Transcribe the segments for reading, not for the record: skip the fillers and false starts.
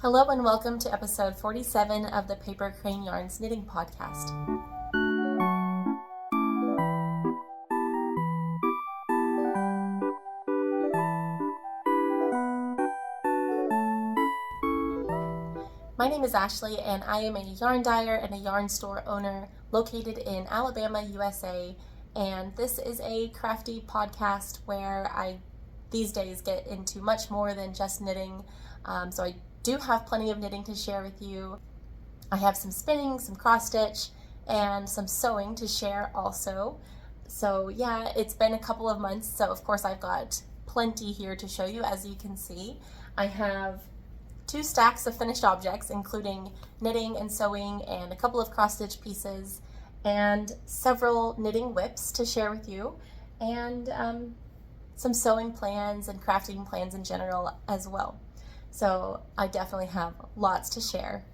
Hello and welcome to episode 47 of the Paper Crane Yarns Knitting Podcast. My name is Ashley and I am a yarn dyer and a yarn store owner located in Alabama, USA. And this is a crafty podcast where I these days get into much more than just knitting. So I do have plenty of knitting to share with you. I have some spinning, some cross stitch, and some sewing to share also. So yeah, it's been a couple of months, so of course I've got plenty here to show you. As you can see, I have 2 stacks of finished objects, including knitting and sewing and a couple of cross stitch pieces and several knitting whips to share with you, and some sewing plans and crafting plans in general as well. So I definitely have lots to share.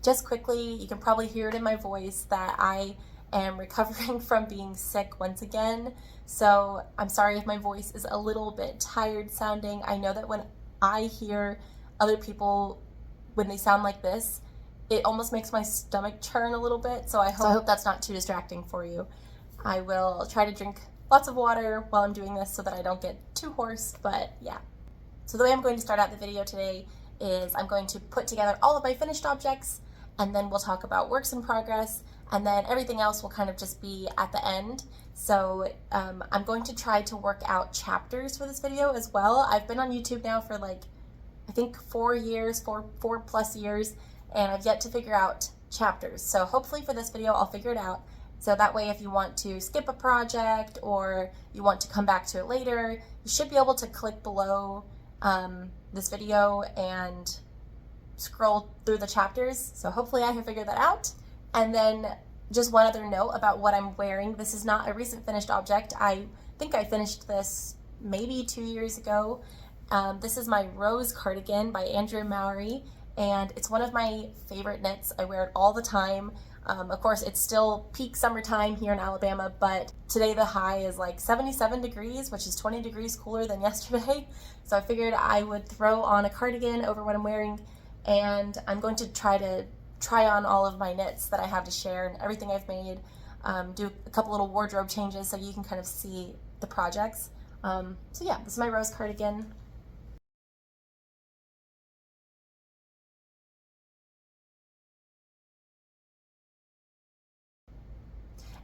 Just quickly, you can probably hear it in my voice that I am recovering from being sick once again. So I'm sorry if my voice is a little bit tired sounding. I know that when I hear other people, when they sound like this, it almost makes my stomach churn a little bit. So I hope that's not too distracting for you. I will try to drink lots of water while I'm doing this so that I don't get too hoarse, but yeah. So the way I'm going to start out the video today is I'm going to put together all of my finished objects, and then we'll talk about works in progress, and then everything else will kind of just be at the end. So I'm going to try to work out chapters for this video as well. I've been on YouTube now for like, I think 4 plus years, and I've yet to figure out chapters. So hopefully for this video, I'll figure it out. So that way, if you want to skip a project or you want to come back to it later, you should be able to click below this video and scroll through the chapters. So hopefully I can figure that out. And then just one other note about what I'm wearing. This is not a recent finished object. I think I finished this maybe 2 years ago. This is my Rose cardigan by Andrew Mowry, and it's one of my favorite knits. I wear it all the time. Of course, it's still peak summertime here in Alabama, but today the high is like 77 degrees, which is 20 degrees cooler than yesterday. So I figured I would throw on a cardigan over what I'm wearing, and I'm going to try on all of my knits that I have to share and everything I've made, do a couple little wardrobe changes so you can kind of see the projects. So yeah, this is my Rose cardigan.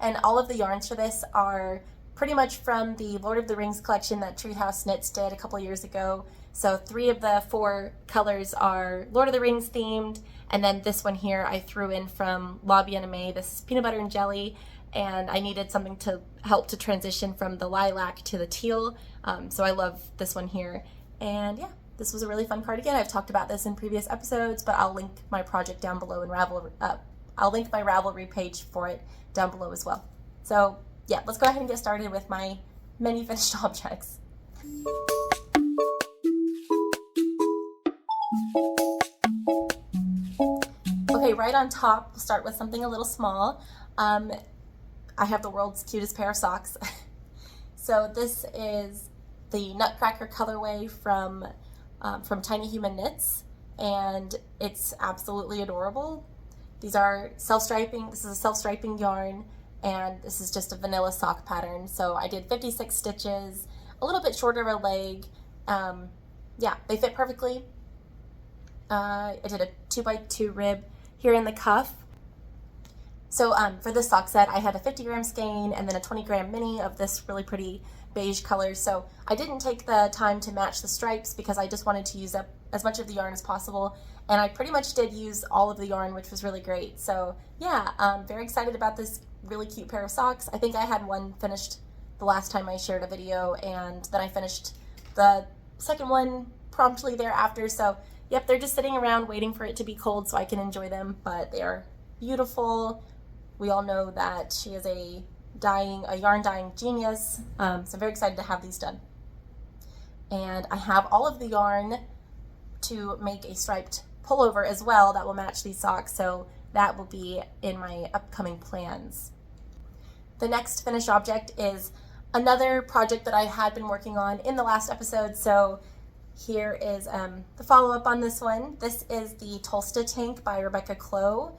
And all of the yarns for this are pretty much from the Lord of the Rings collection that Treehouse Knits did a couple years ago. So 3 of the 4 colors are Lord of the Rings themed, and then this one here I threw in from La Bien Aimée. This is peanut butter and jelly, and I needed something to help to transition from the lilac to the teal. So I love this one here. And yeah, this was a really fun cardigan. I've talked about this in previous episodes, but I'll link my project down below in Ravelry. I'll link my Ravelry page for it down below as well. So yeah, let's go ahead and get started with my many finished objects. Okay, right on top, we'll start with something a little small. I have the world's cutest pair of socks. So this is the Nutcracker colorway from Tiny Human Knits, and it's absolutely adorable. These are self-striping. This is a self-striping yarn, and this is just a vanilla sock pattern. So I did 56 stitches, a little bit shorter of a leg. Yeah, they fit perfectly. I did a 2x2 rib here in the cuff. So for this sock set, I had a 50-gram skein and then a 20-gram mini of this really pretty beige color. So I didn't take the time to match the stripes because I just wanted to use up as much of the yarn as possible. And I pretty much did use all of the yarn, which was really great. So yeah, I'm very excited about this really cute pair of socks. I think I had one finished the last time I shared a video, and then I finished the second one promptly thereafter. So yep, they're just sitting around waiting for it to be cold so I can enjoy them, but they are beautiful. We all know that she is a yarn dyeing genius. So I'm very excited to have these done. And I have all of the yarn to make a striped pullover as well that will match these socks, so that will be in my upcoming plans. The next finished object is another project that I had been working on in the last episode. So Here is the follow-up on this one. This is the Tolsta Tank by Rebecca Clow.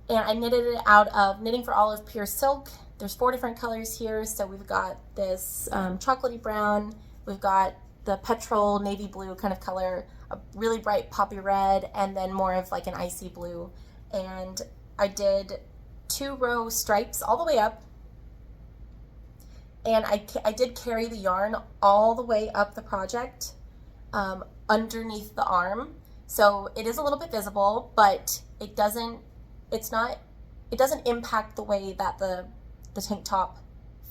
And I knitted it out of Knitting for Olive Pure Silk. There's 4 different colors here. So we've got this chocolatey brown, we've got the petrol navy blue kind of color, a really bright poppy red, and then more of like an icy blue. And I did 2-row stripes all the way up. And I did carry the yarn all the way up the project underneath the arm. So it is a little bit visible, but it doesn't impact the way that the tank top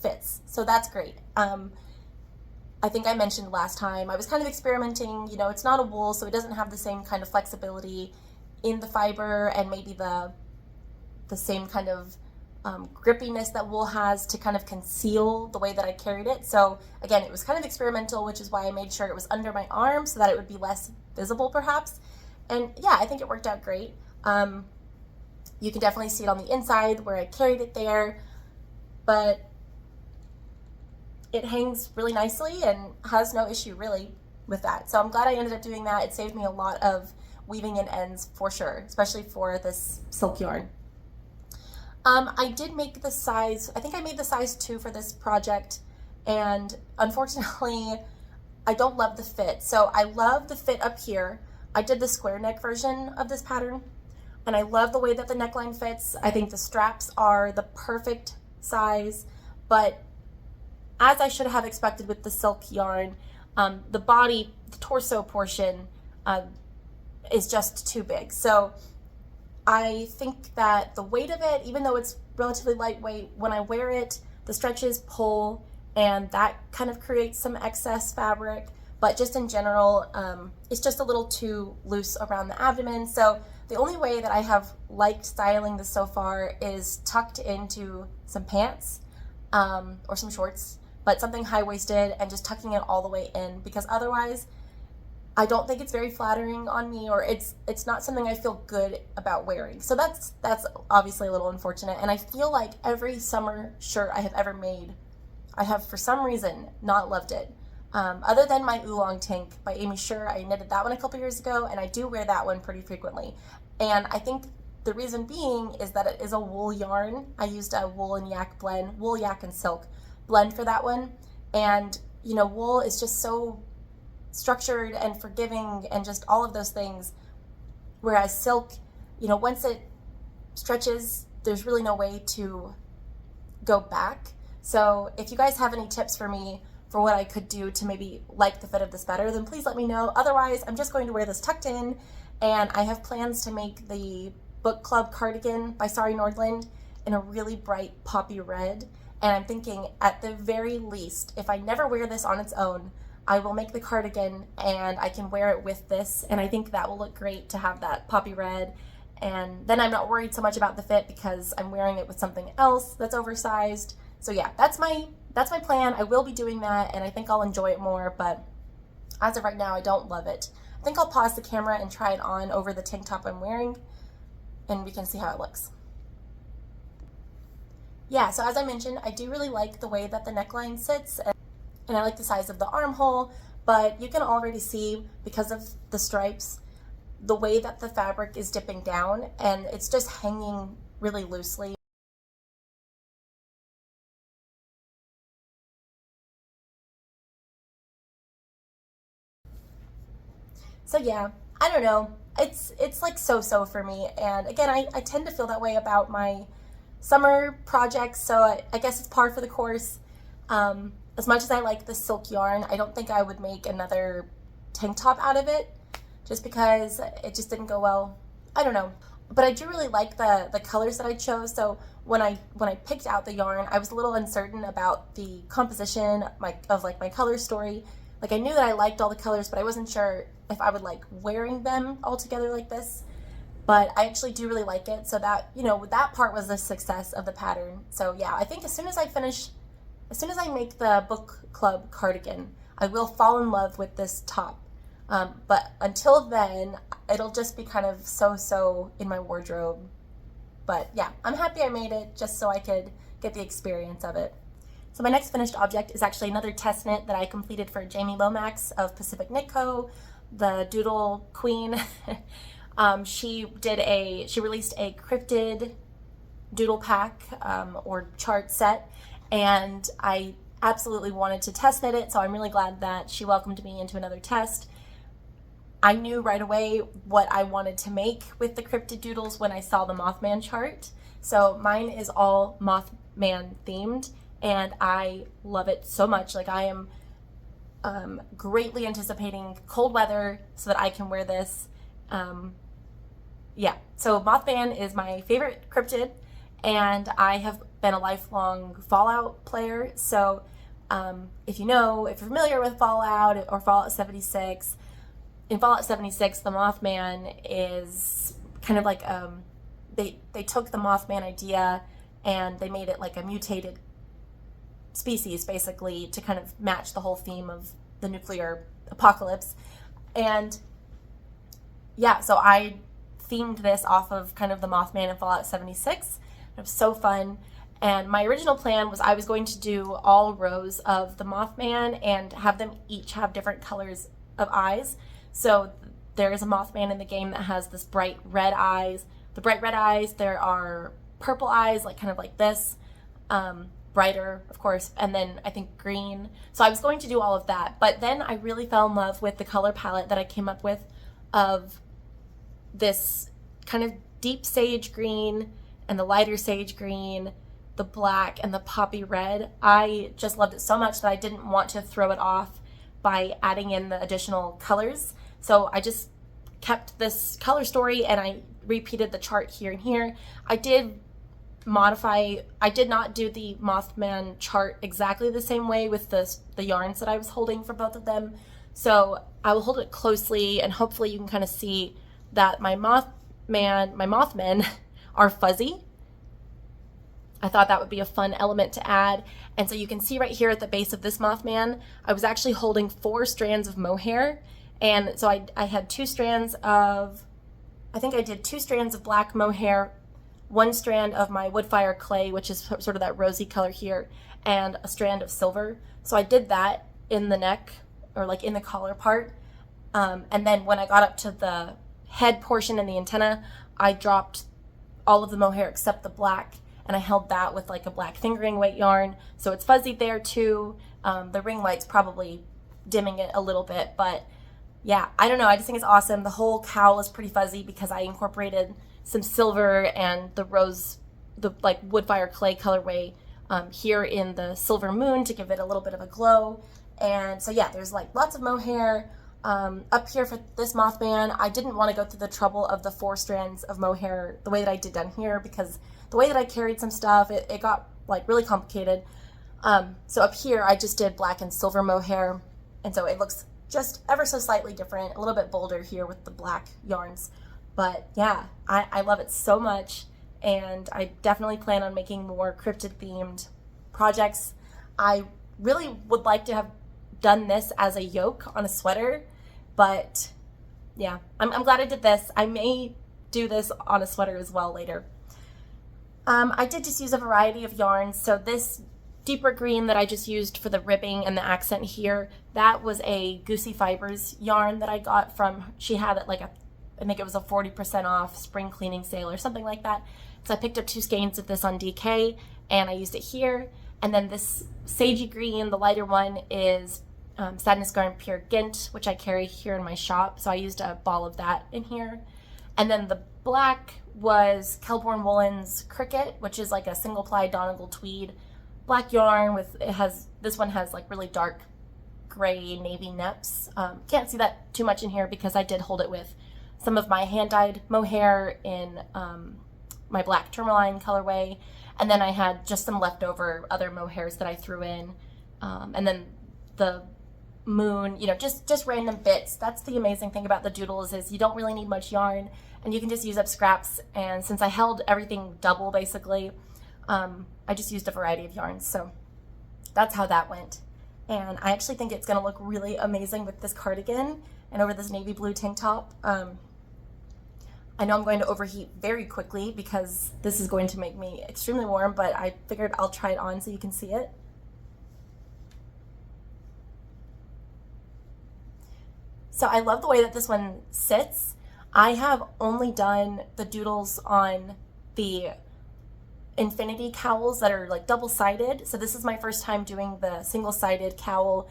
fits. So that's great. I think I mentioned last time, I was kind of experimenting, you know, it's not a wool, so it doesn't have the same kind of flexibility in the fiber and maybe the same kind of grippiness that wool has to kind of conceal the way that I carried it. So again, it was kind of experimental, which is why I made sure it was under my arm so that it would be less visible perhaps. And yeah, I think it worked out great. You can definitely see it on the inside where I carried it there, but it hangs really nicely and has no issue really with that. So I'm glad I ended up doing that. It saved me a lot of weaving in ends for sure, especially for this silk yarn. I did make the size, I think I made the size 2 for this project, and unfortunately I don't love the fit. So I love the fit up here. I did the square neck version of this pattern, and I love the way that the neckline fits. I think the straps are the perfect size, but as I should have expected with the silk yarn, the body, the torso portion is just too big. So I think that the weight of it, even though it's relatively lightweight, when I wear it, the stretches pull, and that kind of creates some excess fabric. But just in general, it's just a little too loose around the abdomen. So the only way that I have liked styling this so far is tucked into some pants or some shorts, but something high-waisted, and just tucking it all the way in, because otherwise I don't think it's very flattering on me, or it's not something I feel good about wearing. So that's obviously a little unfortunate. And I feel like every summer shirt I have ever made, I have for some reason not loved it. Other than my Oolong Tank by Amy Shure, I knitted that one a couple years ago, and I do wear that one pretty frequently. And I think the reason being is that it is a wool yarn. I used a wool and yak blend, wool, yak, and silk blend for that one. And you know, wool is just so structured and forgiving and just all of those things, whereas silk, you know, once it stretches, there's really no way to go back. So if you guys have any tips for me for what I could do to maybe like the fit of this better, then please let me know. Otherwise, I'm just going to wear this tucked in, and I have plans to make the book club cardigan by Sari Nordlund in a really bright poppy red. And I'm thinking, at the very least, if I never wear this on its own, I will make the cardigan and I can wear it with this, and I think that will look great to have that poppy red. And then I'm not worried so much about the fit because I'm wearing it with something else that's oversized. So yeah, that's my plan. I will be doing that, and I think I'll enjoy it more, but as of right now, I don't love it. I think I'll pause the camera and try it on over the tank top I'm wearing, and we can see how it looks. Yeah, so as I mentioned, I do really like the way that the neckline sits, and I like the size of the armhole, but you can already see, because of the stripes, the way that the fabric is dipping down, and it's just hanging really loosely. So yeah, I don't know, it's like so-so for me, and again, I tend to feel that way about my summer projects, so I guess it's par for the course. As much as I like the silk yarn, I don't think I would make another tank top out of it, just because it just didn't go well. I don't know. But I do really like the colors that I chose. So when I picked out the yarn, I was a little uncertain about the composition of my color story. Like, I knew that I liked all the colors, but I wasn't sure if I would like wearing them all together like this. But I actually do really like it. So that, you know, that part was the success of the pattern. So yeah, I think as soon as I make the book club cardigan, I will fall in love with this top. But until then, it'll just be kind of so-so in my wardrobe. But yeah, I'm happy I made it just so I could get the experience of it. So my next finished object is actually another test knit that I completed for Jamie Lomax of Pacific Knit Co., the Doodle Queen. She released a Cryptid doodle pack or chart set, and I absolutely wanted to test knit it, so I'm really glad that she welcomed me into another test. I knew right away what I wanted to make with the Cryptid doodles when I saw the Mothman chart. So mine is all Mothman themed, and I love it so much. Like, I am greatly anticipating cold weather so that I can wear this. Yeah, so Mothman is my favorite cryptid, and I have been a lifelong Fallout player. So if you're familiar with Fallout or Fallout 76, in Fallout 76, the Mothman is kind of like, they took the Mothman idea and they made it like a mutated species, basically, to kind of match the whole theme of the nuclear apocalypse. And yeah, so I themed this off of kind of the Mothman in Fallout 76. It was so fun. And my original plan was I was going to do all rows of the Mothman and have them each have different colors of eyes. So there is a Mothman in the game that has this bright red eyes. The bright red eyes, there are purple eyes, like kind of like this, brighter, of course, and then I think green. So I was going to do all of that, but then I really fell in love with the color palette that I came up with of this kind of deep sage green and the lighter sage green, the black and the poppy red. I just loved it so much that I didn't want to throw it off by adding in the additional colors. So I just kept this color story and I repeated the chart here and here. I did not do the Mothman chart exactly the same way with the yarns that I was holding for both of them. So I will hold it closely and hopefully you can kind of see that my Mothmen are fuzzy. I thought that would be a fun element to add. And so you can see right here at the base of this Mothman, I was actually holding 4 strands of mohair. And so I had 2 strands of, I think I did 2 strands of black mohair, 1 strand of my woodfire clay, which is sort of that rosy color here, and a strand of silver. So I did that in the neck, or like in the collar part. And then when I got up to the head portion and the antenna, I dropped all of the mohair except the black, and I held that with like a black fingering weight yarn. So it's fuzzy there too. The ring light's probably dimming it a little bit, but yeah, I don't know. I just think it's awesome. The whole cowl is pretty fuzzy because I incorporated some silver and the rose, the like woodfire clay colorway here in the silver moon to give it a little bit of a glow. And so yeah, there's like lots of mohair. Up here for this Mothman, I didn't want to go through the trouble of the 4 strands of mohair the way that I did down here, because the way that I carried some stuff, it got like really complicated. So up here, I just did black and silver mohair, and so it looks just ever so slightly different, a little bit bolder here with the black yarns. But yeah, I love it so much, and I definitely plan on making more cryptid themed projects. I really would like to have done this as a yoke on a sweater, but yeah, I'm glad I did this. I may do this on a sweater as well later. I did just use a variety of yarns. So this deeper green that I just used for the ribbing and the accent here, that was a Goosey Fibers yarn that I got from, she had it like I think it was a 40% off spring cleaning sale or something like that. So I picked up 2 skeins of this on DK and I used it here. And then this sagey green, the lighter one, is Sadness Garn Pure Gint, which I carry here in my shop. So I used a ball of that in here. And then the black was Kelborn Woolen's Cricket, which is like a single ply Donegal tweed black yarn with, this one has like really dark gray navy neps. Can't see that too much in here because I did hold it with some of my hand-dyed mohair in my black tourmaline colorway. And then I had just some leftover other mohairs that I threw in. And then the moon, just random bits. That's the amazing thing about the doodles, is you don't really need much yarn and you can just use up scraps. And since I held everything double basically, I just used a variety of yarns. So that's how that went. And I actually think it's gonna look really amazing with this cardigan and over this navy blue tank top. I know I'm going to overheat very quickly because this is going to make me extremely warm, but I figured I'll try it on so you can see it. So I love the way that this one sits. I have only done the doodles on the infinity cowls that are like double-sided. So this is my first time doing the single-sided cowl,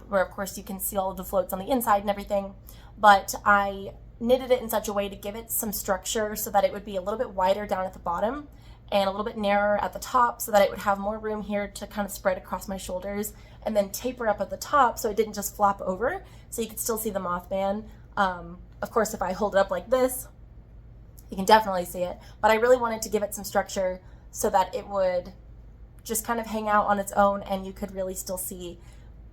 where of course you can see all of the floats on the inside and everything. But I knitted it in such a way to give it some structure so that it would be a little bit wider down at the bottom and a little bit narrower at the top, so that it would have more room here to kind of spread across my shoulders, and then taper up at the top so it didn't just flop over, so you could still see the Mothman. Of course, if I hold it up like this, you can definitely see it, but I really wanted to give it some structure so that it would just kind of hang out on its own and you could really still see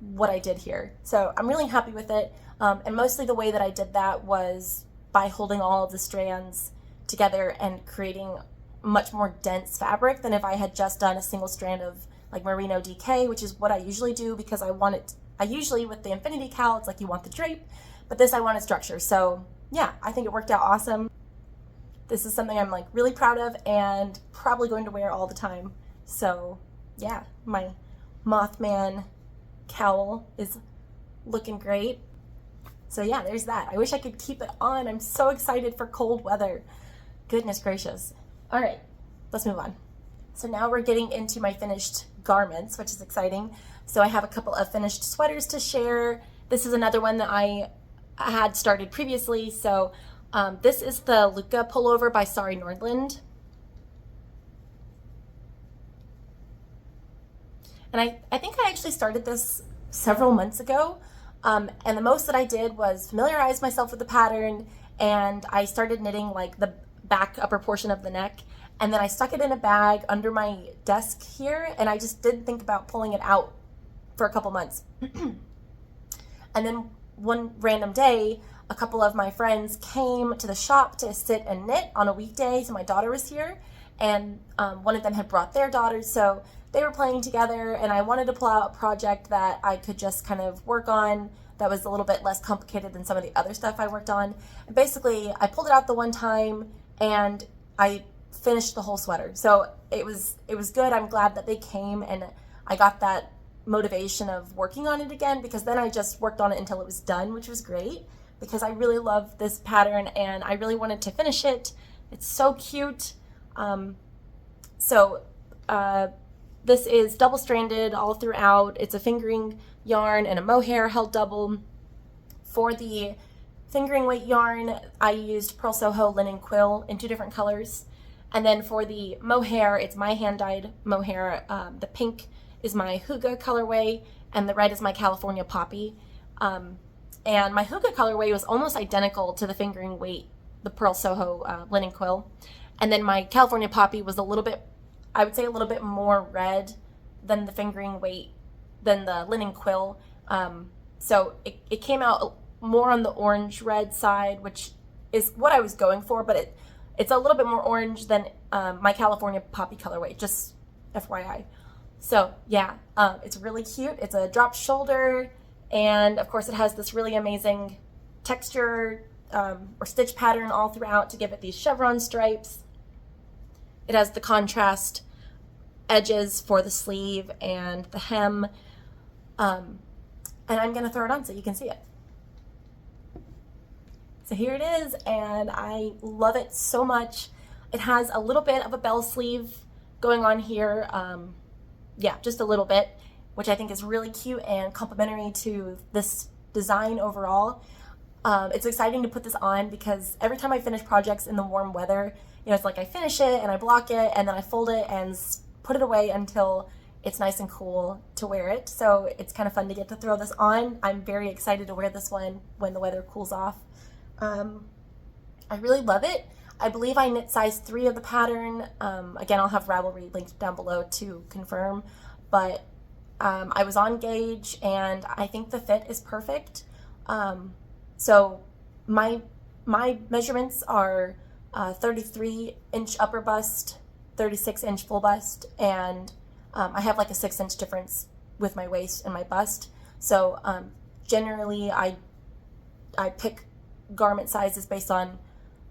what I did here. So I'm really happy with it, and mostly the way that I did that was by holding all of the strands together and creating much more dense fabric than if I had just done a single strand of like merino DK, which is what I usually do, because I usually with the infinity cowl, it's like you want the drape, but this I wanted structure. So yeah, I think it worked out awesome. This is something I'm like really proud of and probably going to wear all the time. So yeah, my Mothman cowl is looking great. So yeah, there's that. I wish I could keep it on. I'm so excited for cold weather. Goodness gracious. All right, let's move on. So now we're getting into my finished garments, which is exciting. So I have a couple of finished sweaters to share. This is another one that I had started previously. So this is the Lykke Pullover by Sari Nordlund. And I think I actually started this several months ago. And the most that I did was familiarize myself with the pattern, and I started knitting like the back upper portion of the neck, and then I stuck it in a bag under my desk here, and I just didn't think about pulling it out for a couple months. And then one random day, a couple of my friends came to the shop to sit and knit on a weekday, so my daughter was here, and one of them had brought their daughters, so they were playing together, and I wanted to pull out a project that I could just kind of work on that was a little bit less complicated than some of the other stuff I worked on. And basically, I pulled it out the one time, and I finished the whole sweater. So it was good. I'm glad that they came, and I got that motivation of working on it again, because then I just worked on it until it was done, which was great, because I really love this pattern and I really wanted to finish it. It's so cute. This is double-stranded all throughout. It's a fingering yarn and a mohair held double. For the fingering weight yarn, I used Pearl Soho linen quill in 2 different colors. And then for the mohair, it's my hand-dyed mohair. The pink is my Hygge colorway, and the red is my California Poppy. And my Hygge colorway was almost identical to the fingering weight, the Pearl Soho linen quill. And then my California Poppy was a little bit, I would say a little bit more red than the fingering weight, than the linen quill. So it came out more on the orange-red side, which is what I was going for, but it's a little bit more orange than my California Poppy colorway, just FYI. So yeah, it's really cute. It's a drop shoulder, and of course it has this really amazing texture or stitch pattern all throughout to give it these chevron stripes. It has the contrast edges for the sleeve and the hem. And I'm gonna throw it on so you can see it. So here it is, and I love it so much. It has a little bit of a bell sleeve going on here. Yeah, just a little bit, which I think is really cute and complementary to this design overall. It's exciting to put this on because every time I finish projects in the warm weather, you know, it's like I finish it and I block it and then I fold it and put it away until it's nice and cool to wear it. So it's kind of fun to get to throw this on. I'm very excited to wear this one when the weather cools off. I really love it. I believe I knit size 3 of the pattern. Again, I'll have Ravelry linked down below to confirm, but I was on gauge and I think the fit is perfect. So my measurements are 33-inch upper bust, 36-inch full bust, and I have like a 6-inch difference with my waist and my bust. So generally I pick garment sizes based on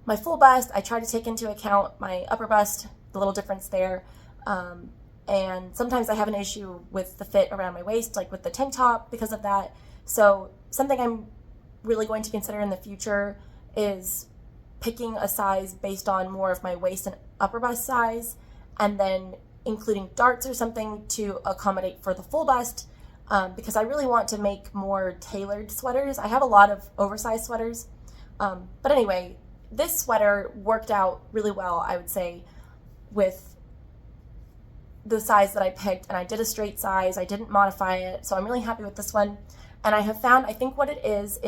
my full bust. I try to take into account my upper bust, the little difference there. And sometimes I have an issue with the fit around my waist, like with the tank top because of that. So something I'm really going to consider in the future is picking a size based on more of my waist and upper bust size, and then including darts or something to accommodate for the full bust, because I really want to make more tailored sweaters. I have a lot of oversized sweaters, but anyway, this sweater worked out really well, I would say, with the size that I picked, and I did a straight size. I didn't modify it, so I'm really happy with this one. And I have found, I think what it is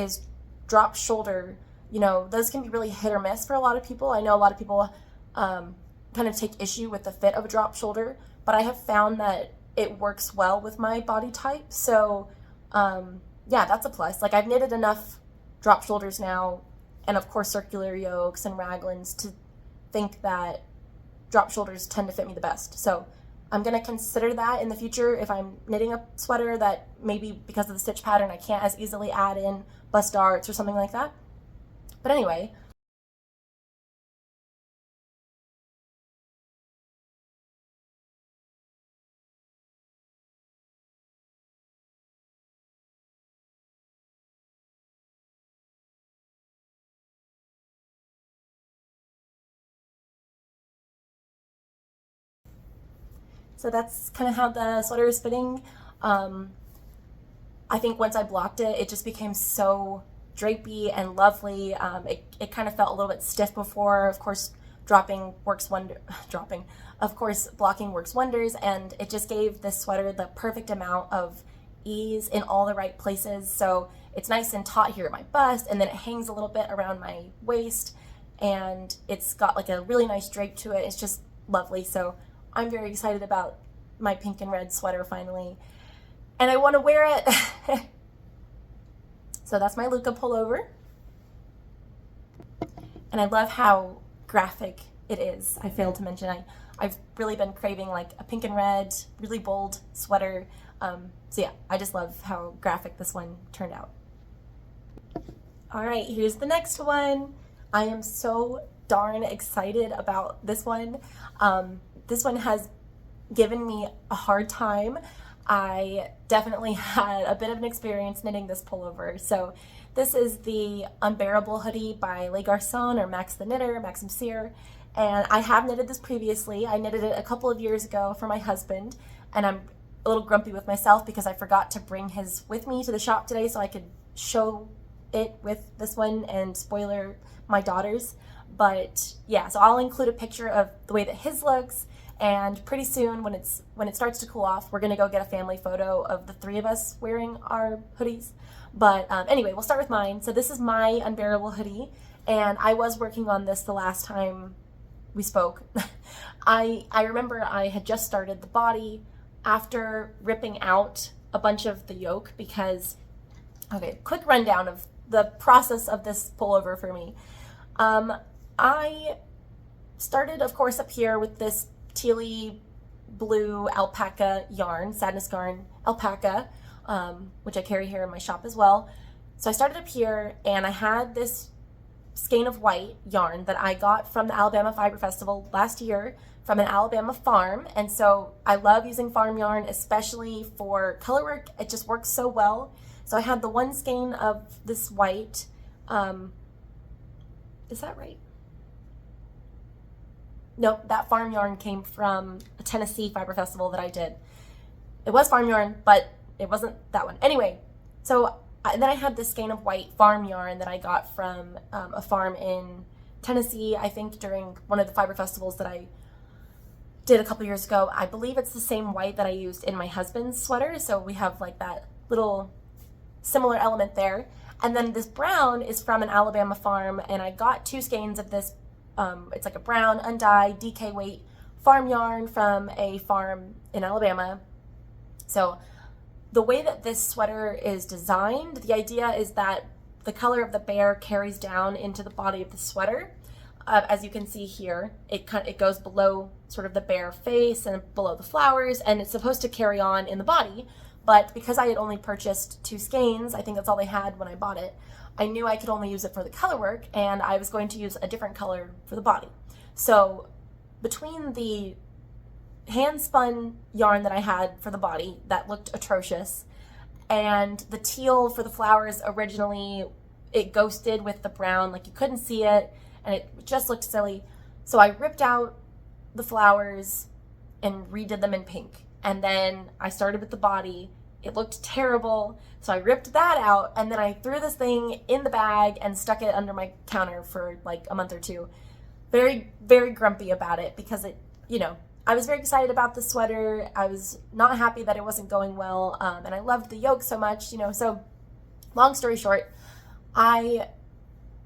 drop shoulder. You know, those can be really hit or miss for a lot of people. I know a lot of people kind of take issue with the fit of a drop shoulder, but I have found that it works well with my body type. So yeah, that's a plus. Like, I've knitted enough drop shoulders now, and of course circular yokes and raglans, to think that drop shoulders tend to fit me the best. So I'm going to consider that in the future if I'm knitting a sweater that maybe because of the stitch pattern I can't as easily add in bust darts or something like that. But anyway, so that's kind of how the sweater is fitting. I think once I blocked it, it just became so drapey and lovely. It kind of felt a little bit stiff before. Of course, blocking works wonders, and it just gave this sweater the perfect amount of ease in all the right places. So it's nice and taut here at my bust, and then it hangs a little bit around my waist, and it's got like a really nice drape to it. It's just lovely. So I'm very excited about my pink and red sweater finally, and I want to wear it. So that's my Lykke Pullover, and I love how graphic it is. I failed to mention I've really been craving like a pink and red, really bold sweater. So yeah, I just love how graphic this one turned out. All right, here's the next one. I am so darn excited about this one. This one has given me a hard time. I definitely had a bit of an experience knitting this pullover. So this is the Unbearable Hoodie by Les Garçons, or Max the Knitter, Maxim Cyr. And I have knitted this previously. I knitted it a couple of years ago for my husband, and I'm a little grumpy with myself because I forgot to bring his with me to the shop today so I could show it with this one, and spoiler, my daughter's. But yeah, so I'll include a picture of the way that his looks, and pretty soon when it starts to cool off, we're gonna go get a family photo of the three of us wearing our hoodies. But anyway, we'll start with mine. So this is my Unbearable Hoodie, and I was working on this the last time we spoke. I remember I had just started the body after ripping out a bunch of the yoke because, okay, quick rundown of the process of this pullover for me. I started, of course, up here with this tealy blue alpaca yarn, Sadness Yarn alpaca, which I carry here in my shop as well. So I started up here, and I had this skein of white yarn that I got from the Alabama Fiber Festival last year from an Alabama farm. And so I love using farm yarn, especially for color work. It just works so well. So I had the one skein of this white, is that right? No, that farm yarn came from a Tennessee Fiber Festival that I did. It was farm yarn, but it wasn't that one. Anyway, so and then I had this skein of white farm yarn that I got from a farm in Tennessee, I think during one of the fiber festivals that I did a couple years ago. I believe it's the same white that I used in my husband's sweater, so we have like that little similar element there. And then this brown is from an Alabama farm, and I got two skeins of this. It's like a brown undyed DK weight farm yarn from a farm in Alabama. So the way that this sweater is designed, the idea is that the color of the bear carries down into the body of the sweater. As you can see here, it goes below sort of the bear face and below the flowers, and it's supposed to carry on in the body. But because I had only purchased two skeins, I think that's all they had when I bought it, I knew I could only use it for the color work, and I was going to use a different color for the body. So between the hand spun yarn that I had for the body that looked atrocious, and the teal for the flowers originally, it ghosted with the brown, like you couldn't see it, and it just looked silly. So I ripped out the flowers and redid them in pink. And then I started with the body. It looked terrible, so I ripped that out, and then I threw this thing in the bag and stuck it under my counter for like a month or two. Very, very grumpy about it because it, you know, I was very excited about the sweater. I was not happy that it wasn't going well, and I loved the yoke so much, you know. So long story short, I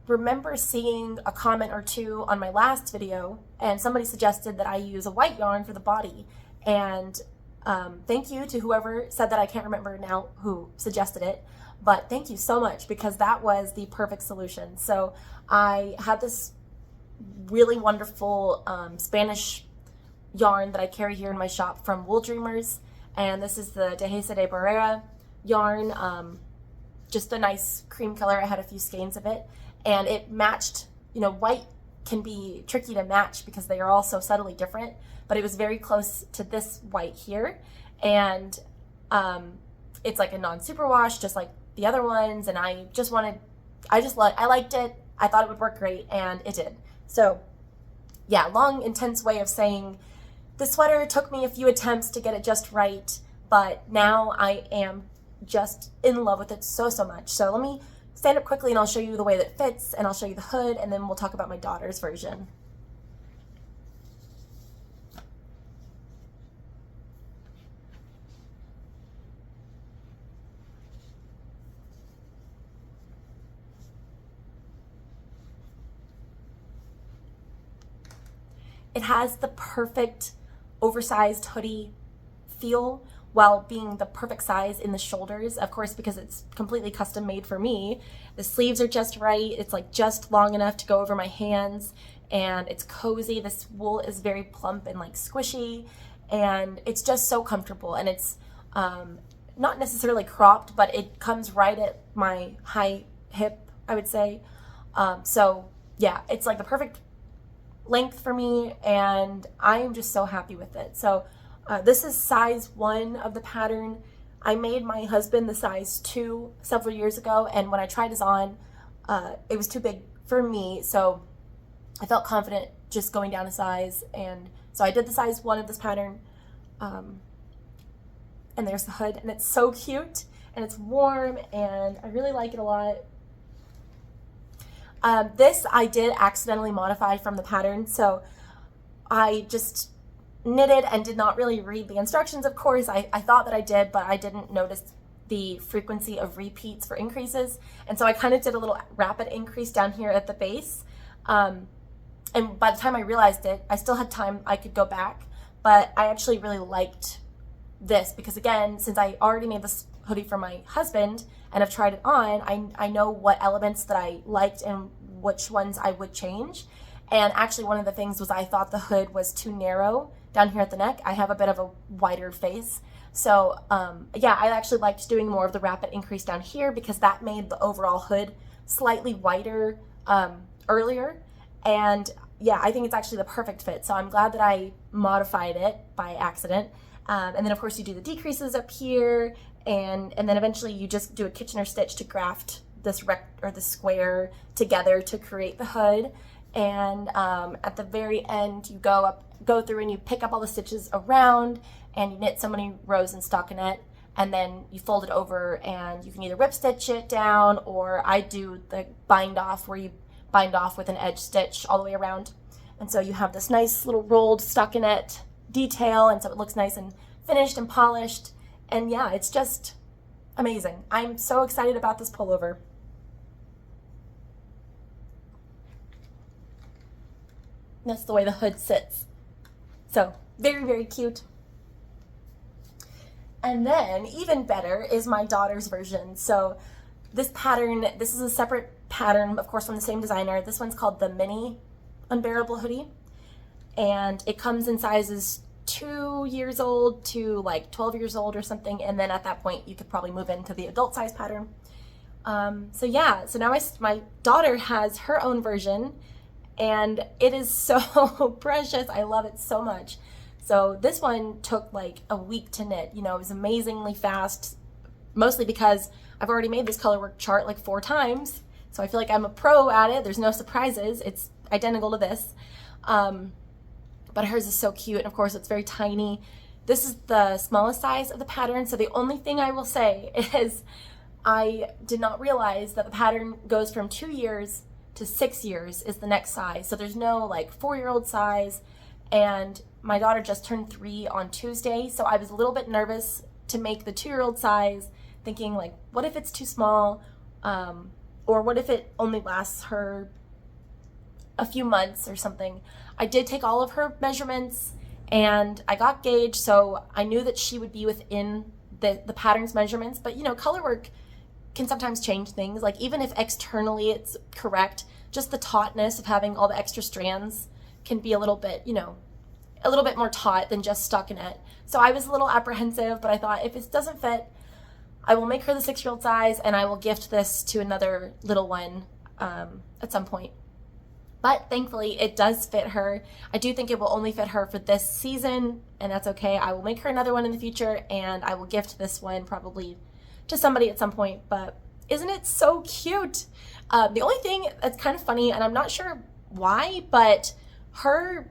remember seeing a comment or two on my last video, and somebody suggested that I use a white yarn for the body. And thank you to whoever said that. I can't remember now who suggested it, but thank you so much, because that was the perfect solution. So I had this really wonderful Spanish yarn that I carry here in my shop from Wool Dreamers, and this is the Dehesa de Barrera yarn, just a nice cream color. I had a few skeins of it, and it matched. You know, white can be tricky to match because they are all so subtly different, but it was very close to this white here, and it's like a non-superwash just like the other ones, and I liked it. I thought it would work great, and it did. So yeah, long intense way of saying the sweater took me a few attempts to get it just right, but now I am just in love with it so much. So let me stand up quickly and I'll show you the way that it fits, and I'll show you the hood, and then we'll talk about my daughter's version. It has the perfect oversized hoodie feel while being the perfect size in the shoulders, of course, because it's completely custom made for me. The sleeves are just right. It's like just long enough to go over my hands, and it's cozy. This wool is very plump and like squishy, and it's just so comfortable, and it's not necessarily cropped, but it comes right at my high hip, I would say. So yeah, it's like the perfect length for me, and I am just so happy with it. So this is size 1 of the pattern. I made my husband the size 2 several years ago, and when I tried his on, it was too big for me, so I felt confident just going down a size, and so I did the size 1 of this pattern. And there's the hood, and it's so cute, and it's warm, and I really like it a lot. This I did accidentally modify from the pattern, so I just knitted and did not really read the instructions, of course. I thought that I did, but I didn't notice the frequency of repeats for increases, and so I kind of did a little rapid increase down here at the base, and by the time I realized it, I still had time. I could go back, but I actually really liked this because, again, since I already made this hoodie for my husband and have tried it on, I know what elements that I liked and which ones I would change. And actually one of the things was I thought the hood was too narrow down here at the neck. I have a bit of a wider face. So yeah, I actually liked doing more of the rapid increase down here because that made the overall hood slightly wider earlier. And yeah, I think it's actually the perfect fit. So I'm glad that I modified it by accident. And then of course you do the decreases up here, and then eventually you just do a Kitchener stitch to graft this the square together to create the hood. And at the very end you go through and you pick up all the stitches around, and you knit so many rows in stockinette, and then you fold it over, and you can either whip stitch it down, or I do the bind off, where you bind off with an edge stitch all the way around. And so you have this nice little rolled stockinette detail, and so it looks nice and finished and polished. And yeah, it's just amazing. I'm so excited about this pullover. That's the way the hood sits. So very, very cute. And then even better is my daughter's version. So this pattern, this is a separate pattern, of course, from the same designer. This one's called the Mini Unbearable Hoodie, and it comes in sizes 2 years old to like 12 years old or something, and then at that point you could probably move into the adult size pattern. So yeah, so now my daughter has her own version, and it is so precious. I love it so much. So this one took like a week to knit. You know, it was amazingly fast, mostly because I've already made this color work chart like 4 times. So I feel like I'm a pro at it. There's no surprises. It's identical to this. But hers is so cute. And of course, it's very tiny. This is the smallest size of the pattern. So the only thing I will say is I did not realize that the pattern goes from 2 years to 6 years is the next size. So there's no like 4-year-old size. And my daughter just turned 3 on Tuesday. So I was a little bit nervous to make the 2-year-old size, thinking like, what if it's too small? Or what if it only lasts her a few months or something? I did take all of her measurements and I got gauged, so I knew that she would be within the pattern's measurements. But you know, color work can sometimes change things. Like even if externally it's correct, just the tautness of having all the extra strands can be a little bit, you know, a little bit more taut than just stockinette. So I was a little apprehensive, but I thought if it doesn't fit, I will make her the 6-year-old size and I will gift this to another little one at some point. But thankfully it does fit her. I do think it will only fit her for this season, and that's okay. I will make her another one in the future, and I will gift this one probably to somebody at some point. But isn't it so cute? The only thing that's kind of funny, and I'm not sure why, but her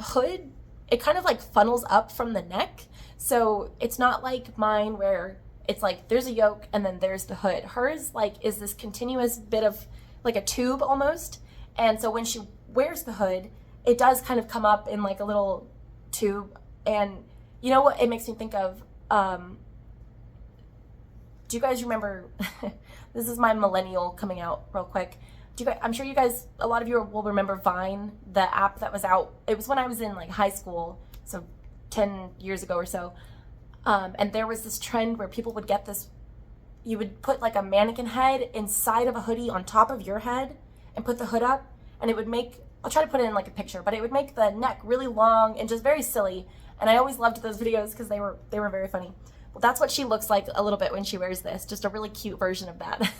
hood, it kind of like funnels up from the neck. So it's not like mine where it's like there's a yoke and then there's the hood. Hers like is this continuous bit of like a tube almost. And so when she wears the hood, it does kind of come up in like a little tube. And you know what it makes me think of? Do you guys remember, this is my millennial coming out real quick. I'm sure you guys, a lot of you will remember Vine, the app that was out. It was when I was in like high school, so 10 years ago or so. And there was this trend where people would get this, you would put like a mannequin head inside of a hoodie on top of your head and put the hood up, and it would make, I'll try to put it in like a picture, but it would make the neck really long and just very silly. And I always loved those videos because they were very funny. Well, that's what she looks like a little bit when she wears this, just a really cute version of that.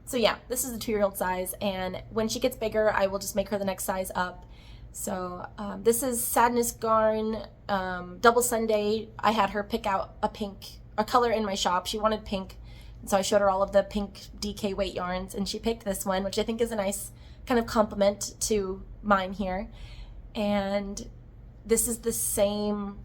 So yeah, this is the 2-year-old size, and when she gets bigger, I will just make her the next size up. So this is Sadness Garn, Double Sunday. I had her pick out a color in my shop. She wanted pink, and so I showed her all of the pink DK weight yarns, and she picked this one, which I think is a nice kind of complement to mine here. And this is the same,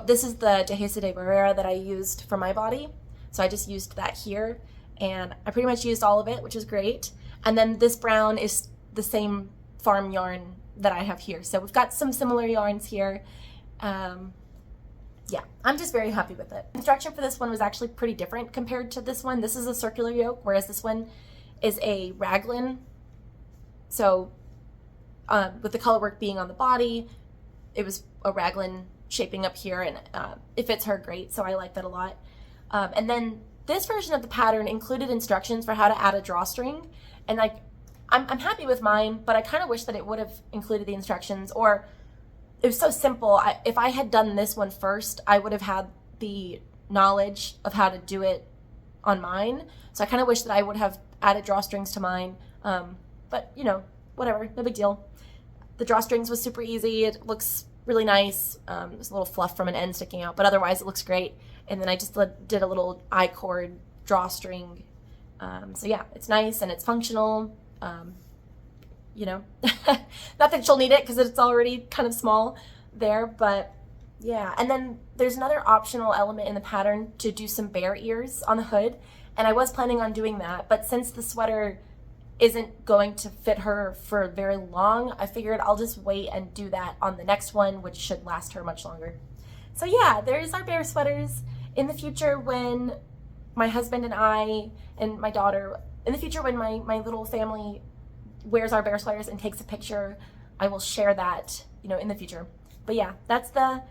this is the Dehesa de Barrera that I used for my body. So I just used that here, and I pretty much used all of it, which is great. And then this brown is the same farm yarn that I have here. So we've got some similar yarns here. Yeah, I'm just very happy with it. Construction for this one was actually pretty different compared to this one. This is a circular yoke, whereas this one is a raglan. So with the color work being on the body, it was a raglan shaping up here, and it fits her great, so I like that a lot. And then this version of the pattern included instructions for how to add a drawstring, and like I'm happy with mine, but I kind of wish that it would have included the instructions, or it was so simple. If I had done this one first, I would have had the knowledge of how to do it on mine. So I kind of wish that I would have added drawstrings to mine, but you know, whatever, no big deal. The drawstrings was super easy. It looks really nice. There's a little fluff from an end sticking out, but otherwise it looks great. And then I just did a little I-cord drawstring. So yeah, it's nice and it's functional. You know, not that she'll need it because it's already kind of small there, but yeah. And then there's another optional element in the pattern to do some bear ears on the hood. And I was planning on doing that, but since the sweater isn't going to fit her for very long, I figured I'll just wait and do that on the next one, which should last her much longer. So yeah, there's our bear sweaters. In the future, when my husband and I and my daughter, in the future when my little family wears our bear sweaters and takes a picture, I will share that, you know, in the future. But yeah, that's the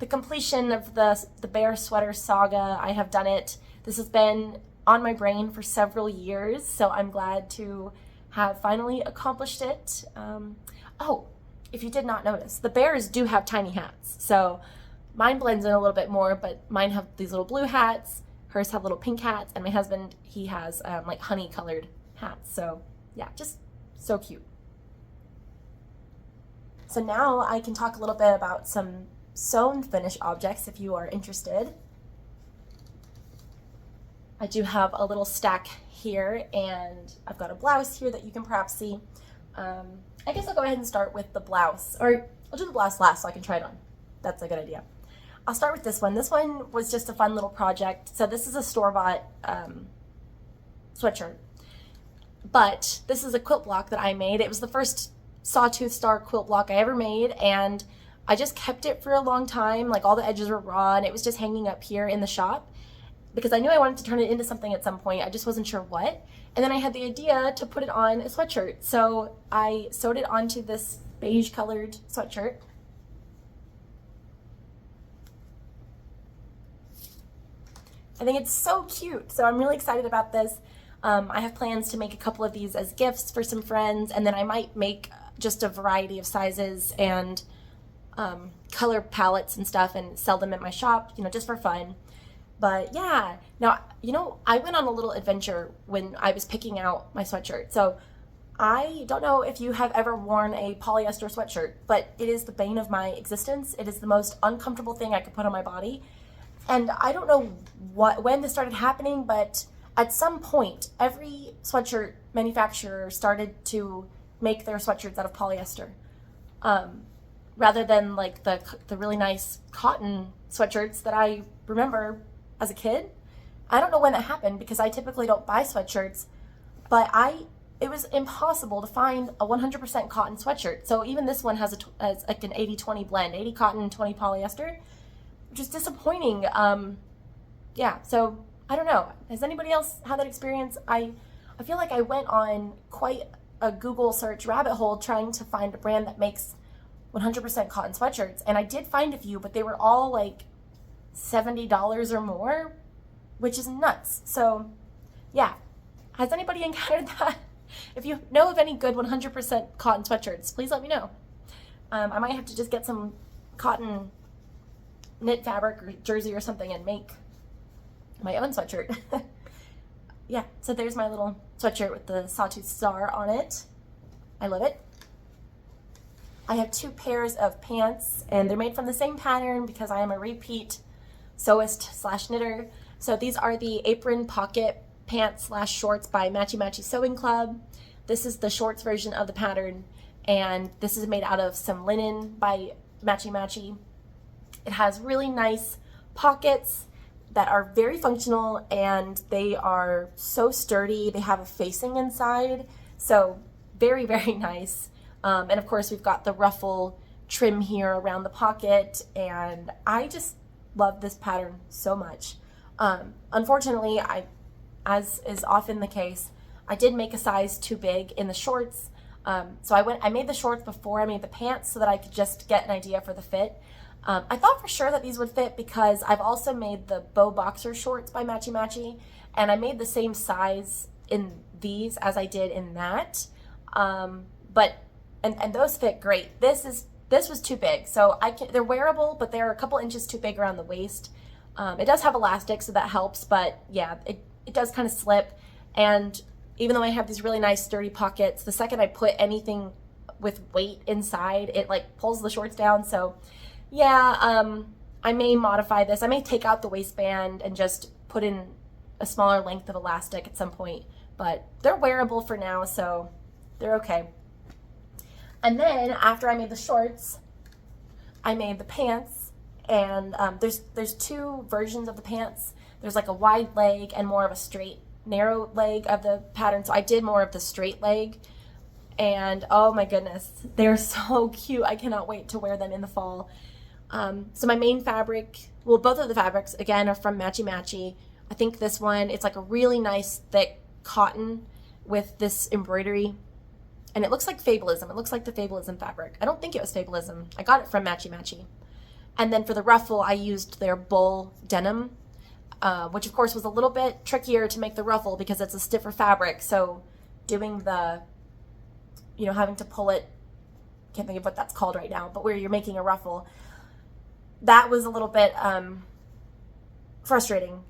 completion of the bear sweater saga. I have done it. This has been on my brain for several years, so I'm glad to have finally accomplished it. Oh, if you did not notice, the bears do have tiny hats. So mine blends in a little bit more, but mine have these little blue hats, hers have little pink hats, and my husband, he has like honey colored hats. So yeah, just so cute. So now I can talk a little bit about some sewn finish objects if you are interested. I do have a little stack here, and I've got a blouse here that you can perhaps see. I guess I'll go ahead and start with the blouse, or I'll do the blouse last so I can try it on. That's a good idea. I'll start with this one. This one was just a fun little project. So this is a store-bought sweatshirt, but this is a quilt block that I made. It was the first sawtooth star quilt block I ever made, and I just kept it for a long time. Like, all the edges were raw, and it was just hanging up here in the shop because I knew I wanted to turn it into something at some point. I just wasn't sure what. And then I had the idea to put it on a sweatshirt. So I sewed it onto this beige colored sweatshirt. I think it's so cute. So I'm really excited about this. I have plans to make a couple of these as gifts for some friends, and then I might make just a variety of sizes and color palettes and stuff and sell them at my shop, you know, just for fun. But yeah, now, you know, I went on a little adventure when I was picking out my sweatshirt. So I don't know if you have ever worn a polyester sweatshirt, but it is the bane of my existence. It is the most uncomfortable thing I could put on my body. And I don't know when this started happening, but at some point, every sweatshirt manufacturer started to make their sweatshirts out of polyester. Rather than like the really nice cotton sweatshirts that I remember as a kid. I don't know when that happened because I typically don't buy sweatshirts, but it was impossible to find a 100% cotton sweatshirt. So even this one has like an 80-20 blend, 80 cotton, 20 polyester, which is disappointing. Yeah, so I don't know. Has anybody else had that experience? I feel like I went on quite a Google search rabbit hole trying to find a brand that makes 100% cotton sweatshirts, and I did find a few, but they were all like $70 or more, which is nuts. So yeah, has anybody encountered that? If you know of any good 100% cotton sweatshirts, please let me know. I might have to just get some cotton knit fabric or jersey or something and make my own sweatshirt. Yeah, so there's my little sweatshirt with the sawtooth star on it. I love it. I have two pairs of pants, and they're made from the same pattern because I am a repeat sewist / knitter. So these are the Apron pocket pants / shorts by Matchy Sewing Club. This is the shorts version of the pattern, and this is made out of some linen by Matchy. It has really nice pockets that are very functional, and they are so sturdy. They have a facing inside, so very, very nice. And of course, we've got the ruffle trim here around the pocket, and I just love this pattern so much. Unfortunately, as is often the case, I did make a size too big in the shorts. So I made the shorts before I made the pants so that I could just get an idea for the fit. I thought for sure that these would fit because I've also made the bow boxer shorts by Matchy, and I made the same size in these as I did in that. And those fit great. This was too big, so they're wearable, but they're a couple inches too big around the waist. It does have elastic, so that helps, but yeah, it does kind of slip. And even though I have these really nice sturdy pockets, the second I put anything with weight inside, it like pulls the shorts down. So yeah, I may modify this. I may take out the waistband and just put in a smaller length of elastic at some point, but they're wearable for now, so they're okay. And then after I made the shorts, I made the pants, and there's two versions of the pants. There's like a wide leg and more of a straight, narrow leg of the pattern. So I did more of the straight leg, and oh my goodness, they're so cute. I cannot wait to wear them in the fall. So my main fabric, well, both of the fabrics, again, are from Matchy. I think this one, it's like a really nice thick cotton with this embroidery. And it looks like Fabulism. It looks like the Fabulism fabric. I don't think it was Fabulism. I got it from Matchy. And then for the ruffle, I used their bull denim, which of course was a little bit trickier to make the ruffle because it's a stiffer fabric. So doing the, having to pull it, can't think of what that's called right now, but where you're making a ruffle, that was a little bit frustrating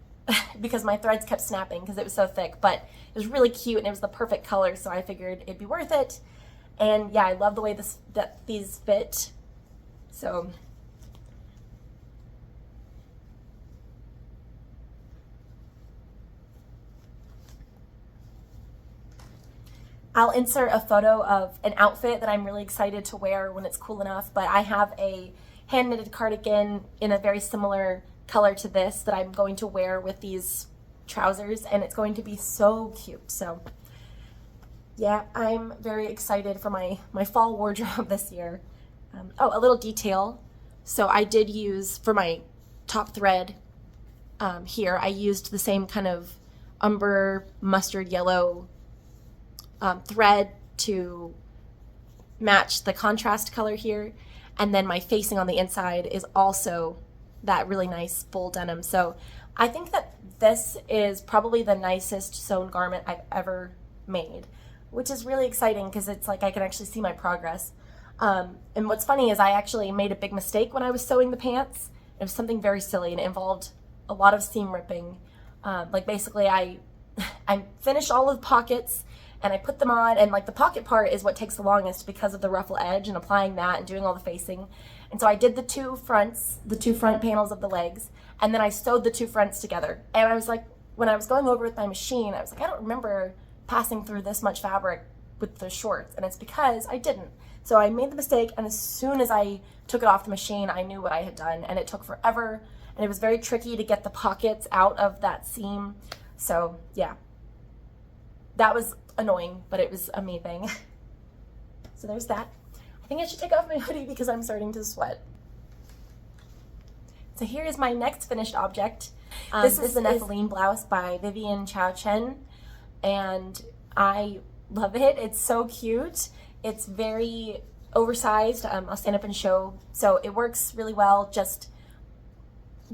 because my threads kept snapping because it was so thick, but it was really cute and it was the perfect color, so I figured it'd be worth it. And yeah, I love the way these fit. So I'll insert a photo of an outfit that I'm really excited to wear when it's cool enough, but I have a hand-knitted cardigan in a very similar color to this that I'm going to wear with these trousers, and it's going to be so cute. So yeah, I'm very excited for my fall wardrobe this year. Oh, a little detail. So I did use, for my top thread here, I used the same kind of umber mustard yellow thread to match the contrast color here. And then my facing on the inside is also that really nice full denim. So I think that this is probably the nicest sewn garment I've ever made, which is really exciting because it's like I can actually see my progress. And what's funny is I actually made a big mistake when I was sewing the pants. It was something very silly and it involved a lot of seam ripping. Like basically I finished all of the pockets and I put them on, and like the pocket part is what takes the longest because of the ruffle edge and applying that and doing all the facing. And so I did the two front panels of the legs, and then I sewed the two fronts together. And I was like, when I was going over with my machine, I was like, I don't remember passing through this much fabric with the shorts, and it's because I didn't. So I made the mistake, and as soon as I took it off the machine, I knew what I had done, and it took forever, and it was very tricky to get the pockets out of that seam. So yeah, that was annoying, but it was amazing. So there's that. I think I should take off my hoodie because I'm starting to sweat. So here is my next finished object. This is the Nepheline Blouse by Vivian, Shao, Chen, and I love it. It's so cute. It's very oversized. I'll stand up and show. So it works really well just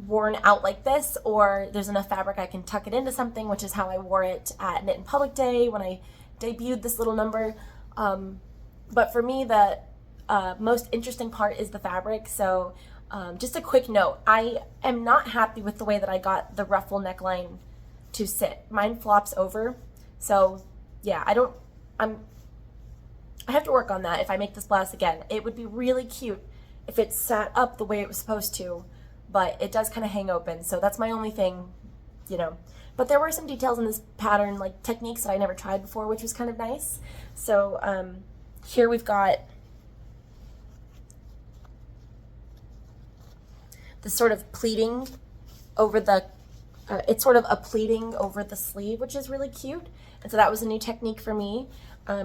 worn out like this, or there's enough fabric I can tuck it into something, which is how I wore it at Knit in Public Day when I debuted this little number. But for me, the most interesting part is the fabric. So just a quick note, I am not happy with the way that I got the ruffle neckline to sit. Mine flops over. So yeah, I have to work on that if I make this blouse again. It would be really cute if it sat up the way it was supposed to, but it does kind of hang open. So that's my only thing, you know. But there were some details in this pattern, like techniques that I never tried before, which was kind of nice. So here we've got this sort of pleating over the, it's sort of a pleating over the sleeve, which is really cute. And so that was a new technique for me.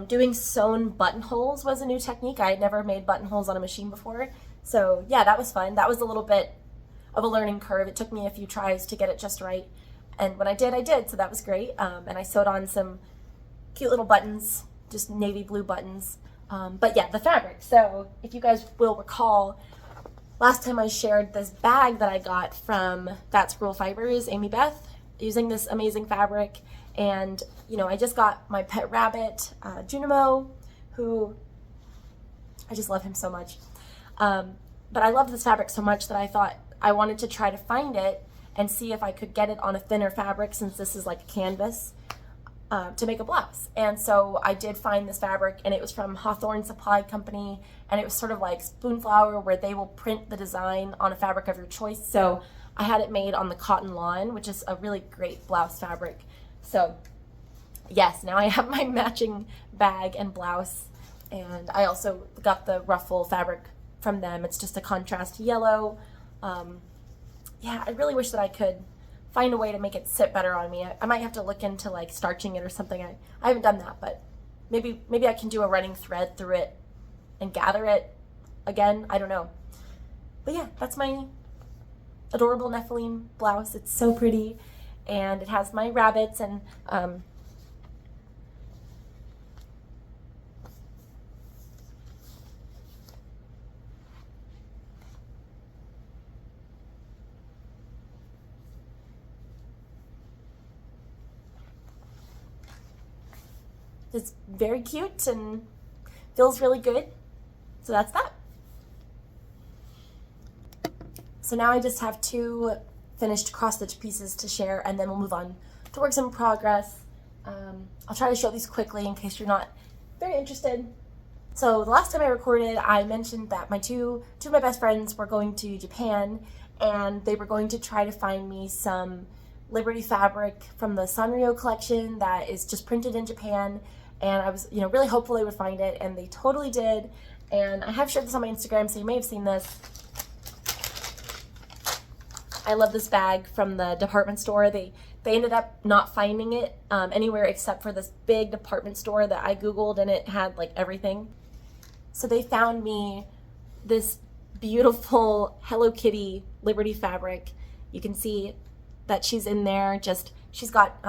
Doing sewn buttonholes was a new technique. I had never made buttonholes on a machine before. So yeah, that was fun. That was a little bit of a learning curve. It took me a few tries to get it just right. And when I did, so that was great. And I sewed on some cute little buttons, just navy blue buttons. But yeah, the fabric. So if you guys will recall, last time I shared this bag that I got from Fat Squirrel Fibers, Amy Beth, using this amazing fabric. And, you know, I just got my pet rabbit, Junimo, who, I just love him so much. But I love this fabric so much that I thought I wanted to try to find it and see if I could get it on a thinner fabric, since this is like a canvas, to make a blouse. And so I did find this fabric, and it was from Hawthorne Supply Company, and it was sort of like Spoonflower, where they will print the design on a fabric of your choice. So I had it made on the cotton lawn, which is a really great blouse fabric. So yes, now I have my matching bag and blouse, and I also got the ruffle fabric from them. It's just a contrast yellow. Yeah, I really wish that I could find a way to make it sit better on me. I might have to look into like starching it or something. I haven't done that, but maybe I can do a running thread through it and gather it again. I don't know. But yeah, that's my adorable Nephiline blouse. It's so pretty, and it has my rabbits and it's very cute and feels really good. So that's that. So now I just have two finished cross stitch pieces to share, and then we'll move on to works in progress. I'll try to show these quickly in case you're not very interested. So the last time I recorded, I mentioned that my two of my best friends were going to Japan, and they were going to try to find me some Liberty fabric from the Sanrio collection that is just printed in Japan. and I was, you know, really hopeful they would find it, and they totally did. And I have shared this on my Instagram, so you may have seen this. I love this bag from the department store. They ended up not finding it anywhere except for this big department store that I Googled, and it had like everything. So they found me this beautiful Hello Kitty Liberty fabric. You can see that she's in there. Just, she's got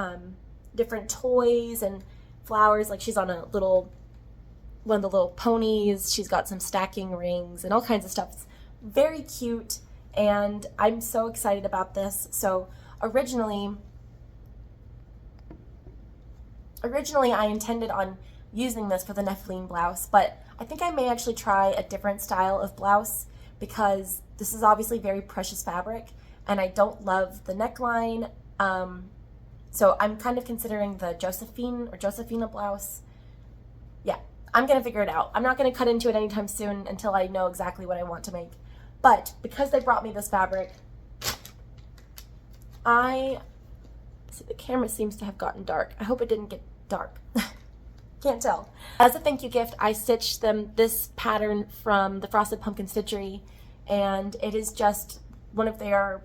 different toys and flowers, like she's on a little, one of the little ponies. She's got some stacking rings and all kinds of stuff. It's very cute, and I'm so excited about this. So originally I intended on using this for the Nepheline blouse, but I think I may actually try a different style of blouse, because this is obviously very precious fabric, and I don't love the neckline. So I'm kind of considering the Josephina blouse. Yeah, I'm gonna figure it out. I'm not gonna cut into it anytime soon until I know exactly what I want to make. But because they brought me this fabric, see, the camera seems to have gotten dark. I hope it didn't get dark. Can't tell. As a thank you gift, I stitched them this pattern from the Frosted Pumpkin Stitchery, and it is just one of their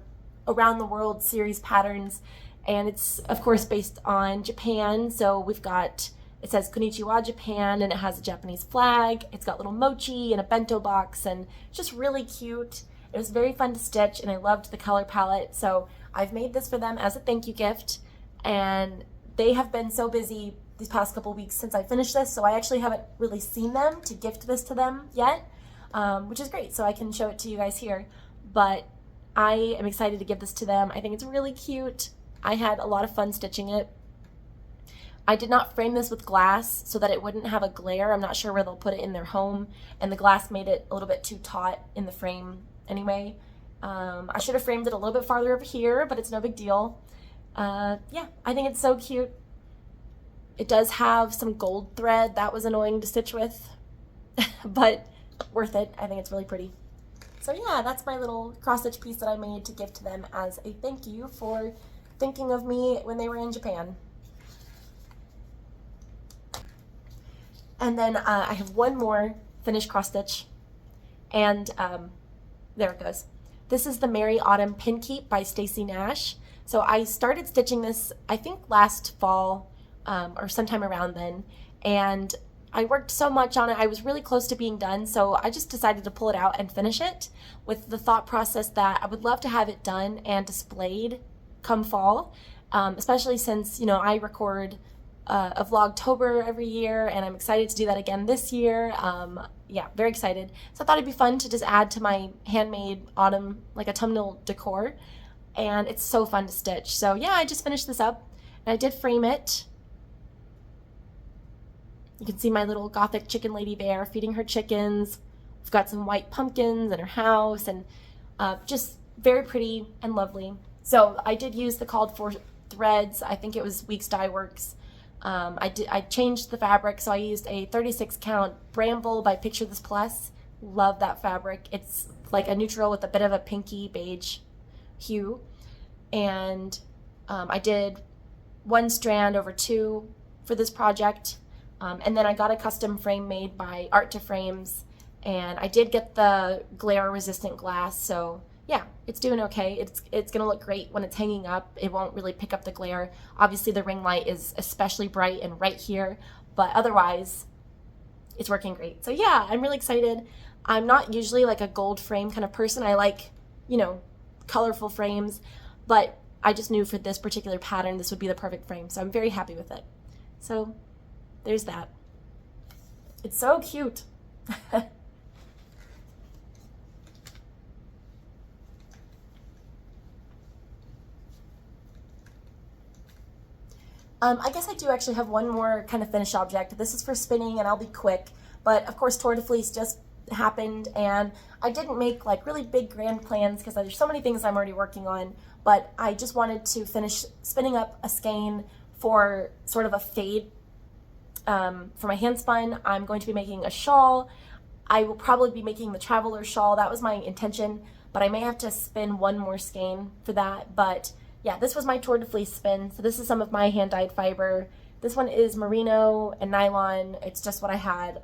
Around the World series patterns, and it's of course based on Japan. So we've got, it says Konnichiwa Japan, and it has a Japanese flag. It's got little mochi and a bento box, and it's just really cute. It was very fun to stitch, and I loved the color palette. So I've made this for them as a thank you gift, and they have been so busy these past couple weeks since I finished this, so I actually haven't really seen them to gift this to them yet, which is great, so I can show it to you guys here. But I am excited to give this to them. I think it's really cute. I had a lot of fun stitching it. I did not frame this with glass so that it wouldn't have a glare. I'm not sure where they'll put it in their home, and the glass made it a little bit too taut in the frame anyway. I should have framed it a little bit farther over here, but it's no big deal. Yeah, I think it's so cute. It does have some gold thread. That was annoying to stitch with, but worth it. I think it's really pretty. So yeah, that's my little cross-stitch piece that I made to give to them as a thank you for thinking of me when they were in Japan. And then I have one more finished cross-stitch, and there it goes. This is the Merry Autumn Pinkeep by Stacy Nash. So I started stitching this, I think last fall, or sometime around then, and I worked so much on it. I was really close to being done, so I just decided to pull it out and finish it with the thought process that I would love to have it done and displayed come fall, especially since, you know, I record a Vlogtober every year, and I'm excited to do that again this year. Yeah, very excited. So I thought it'd be fun to just add to my handmade autumn, like autumnal decor, and it's so fun to stitch. So yeah, I just finished this up, and I did frame it. You can see my little gothic chicken lady there feeding her chickens. We've got some white pumpkins in her house, and just very pretty and lovely. So I did use the called for threads. I think it was Weeks Dye Works. I changed the fabric, so I used a 36 count Bramble by Picture This Plus. Love that fabric. It's like a neutral with a bit of a pinky beige hue. And I did one strand over two for this project. And then I got a custom frame made by Art to Frames, and I did get the glare resistant glass, so yeah, it's doing okay. It's gonna look great when it's hanging up. It won't really pick up the glare. Obviously the ring light is especially bright and right here, but otherwise it's working great. So yeah, I'm really excited. I'm not usually like a gold frame kind of person. I like, you know, colorful frames, but I just knew for this particular pattern this would be the perfect frame, so I'm very happy with it. So there's that. It's so cute. I guess I do actually have one more kind of finished object. This is for spinning, and I'll be quick, but of course Tour de Fleece just happened, and I didn't make like really big grand plans because there's so many things I'm already working on, but I just wanted to finish spinning up a skein for sort of a fade. For my hand spun, I'm going to be making a shawl. I will probably be making the traveler shawl. That was my intention, but I may have to spin one more skein for that. But yeah, this was my Tour de Fleece spin. So this is some of my hand-dyed fiber, This one is merino and nylon. It's just what I had.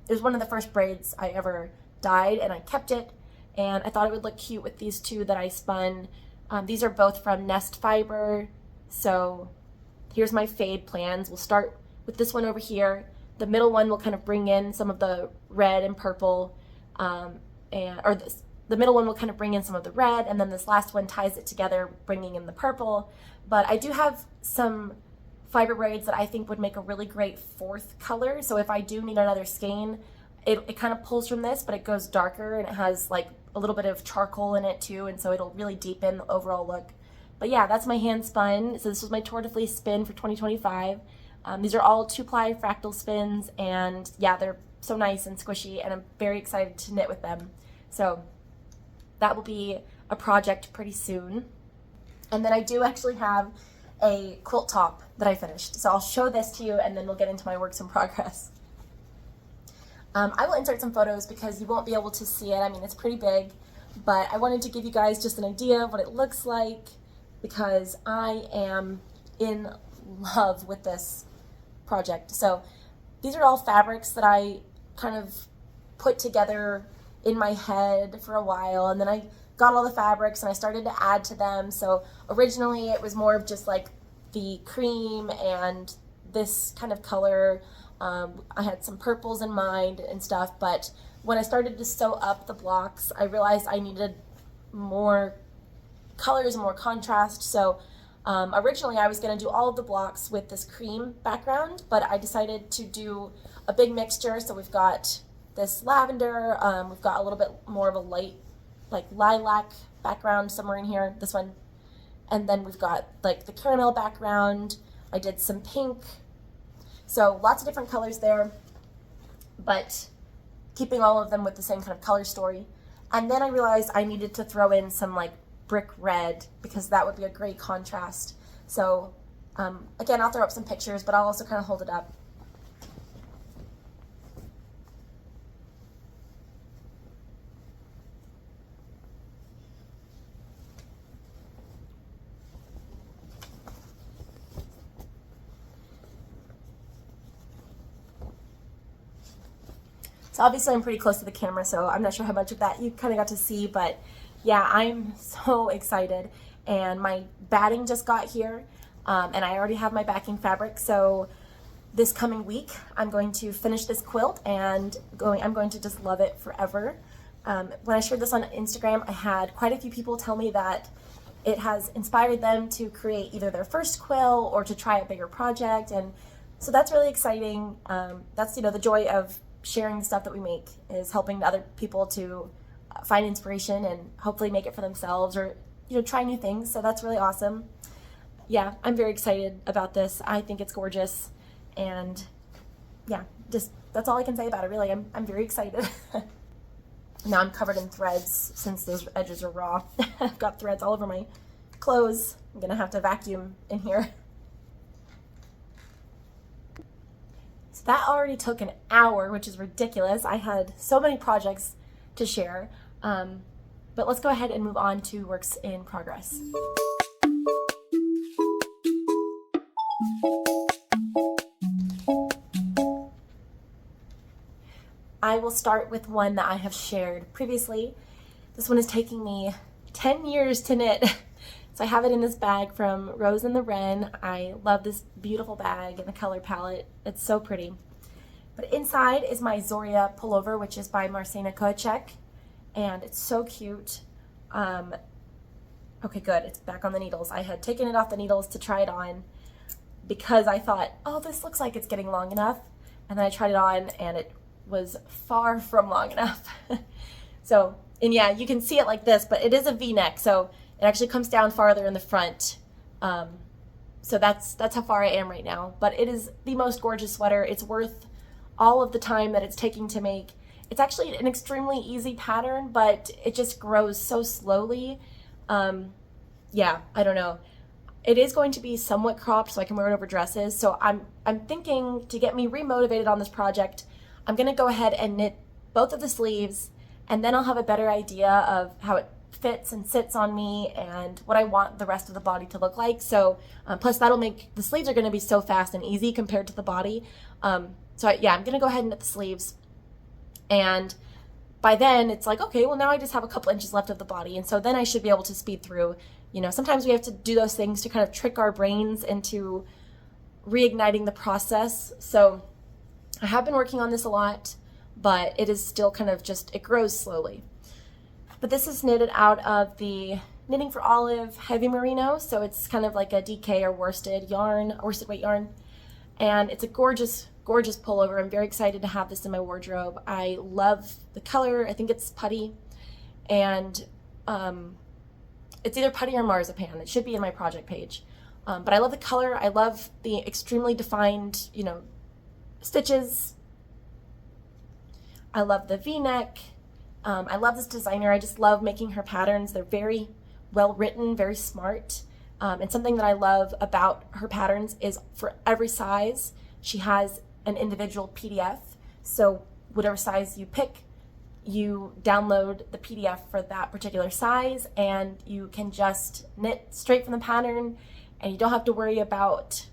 It was one of the first braids I ever dyed, and I kept it, and I thought it would look cute with these two that I spun. These are both from Nest Fiber. So here's my fade plans. We'll start with this one over here. The middle one will kind of bring in some of the red and purple, the middle one will kind of bring in some of the red, and then this last one ties it together, bringing in the purple. But I do have some fiber braids that I think would make a really great fourth color. So if I do need another skein, it kind of pulls from this, but it goes darker, and it has like a little bit of charcoal in it too, and so it'll really deepen the overall look. But yeah, that's my hand spun. So this was my Tour de Fleece spin for 2025. These are all 2-ply fractal spins, and yeah, they're so nice and squishy, and I'm very excited to knit with them. So that will be a project pretty soon. And then I do actually have a quilt top that I finished. So I'll show this to you, and then we'll get into my works in progress. I will insert some photos because you won't be able to see it. I mean, it's pretty big, but I wanted to give you guys just an idea of what it looks like because I am in love with this project. So these are all fabrics that I kind of put together in my head for a while, and then I got all the fabrics and I started to add to them. So originally it was more of just like the cream and this kind of color. I had some purples in mind and stuff, but when I started to sew up the blocks, I realized I needed more colors and more contrast. So originally I was going to do all of the blocks with this cream background, but I decided to do a big mixture. So we've got this lavender, we've got a little bit more of a light like lilac background somewhere in here, this one, and then we've got like the caramel background. I did some pink, so lots of different colors there, but keeping all of them with the same kind of color story. And then I realized I needed to throw in some like brick red because that would be a great contrast. So again, I'll throw up some pictures, but I'll also kind of hold it up. So obviously I'm pretty close to the camera, so I'm not sure how much of that you kind of got to see, but yeah, I'm so excited. And my batting just got here, and I already have my backing fabric. So this coming week, I'm going to finish this quilt, and I'm going to just love it forever. When I shared this on Instagram, I had quite a few people tell me that it has inspired them to create either their first quilt or to try a bigger project, and so that's really exciting. That's, the joy of sharing the stuff that we make, is helping other people to find inspiration and hopefully make it for themselves, or try new things. So that's really awesome. Yeah, I'm very excited about this. I think it's gorgeous, and yeah, just that's all I can say about it, really. I'm very excited. Now I'm covered in threads since those edges are raw. I've got threads all over my clothes. I'm gonna have to vacuum in here. So that already took an hour, which is ridiculous. I had so many projects to share, but let's go ahead and move on to works in progress. I will start with one that I have shared previously. This one is taking me 10 years to knit. So I have it in this bag from Rose and the Wren. I love this beautiful bag and the color palette. It's so pretty. But inside is my Zoria Pullover, which is by Marzena Kołaczek, and it's so cute. Okay, good, it's back on the needles. I had taken it off the needles to try it on because I thought, oh, this looks like it's getting long enough. And then I tried it on, and it was far from long enough. So, and yeah, you can see it like this, but it is a V-neck, so it actually comes down farther in the front. So that's how far I am right now. But it is the most gorgeous sweater. It's worth all of the time that it's taking to make. It's actually an extremely easy pattern, but it just grows so slowly. Yeah, I don't know. It is going to be somewhat cropped so I can wear it over dresses. So I'm thinking, to get me remotivated on this project, I'm gonna go ahead and knit both of the sleeves, and then I'll have a better idea of how it fits and sits on me and what I want the rest of the body to look like. So plus that'll make, the sleeves are going to be so fast and easy compared to the body. Yeah, I'm going to go ahead and knit the sleeves. And by then it's like, okay, well now I just have a couple inches left of the body. And so then I should be able to speed through. You know, sometimes we have to do those things to kind of trick our brains into reigniting the process. So I have been working on this a lot, but it is still kind of just, it grows slowly. But this is knitted out of the Knitting for Olive Heavy Merino. So it's kind of like a DK or worsted yarn, worsted weight yarn. And it's a gorgeous, gorgeous pullover. I'm very excited to have this in my wardrobe. I love the color. I think it's putty. And it's either putty or marzipan. It should be in my project page. But I love the color. I love the extremely defined, you know, stitches. I love the V-neck. I love this designer. I just love making her patterns. They're very well written, very smart. And something that I love about her patterns is for every size, she has an individual PDF. So whatever size you pick, you download the PDF for that particular size and you can just knit straight from the pattern and you don't have to worry about,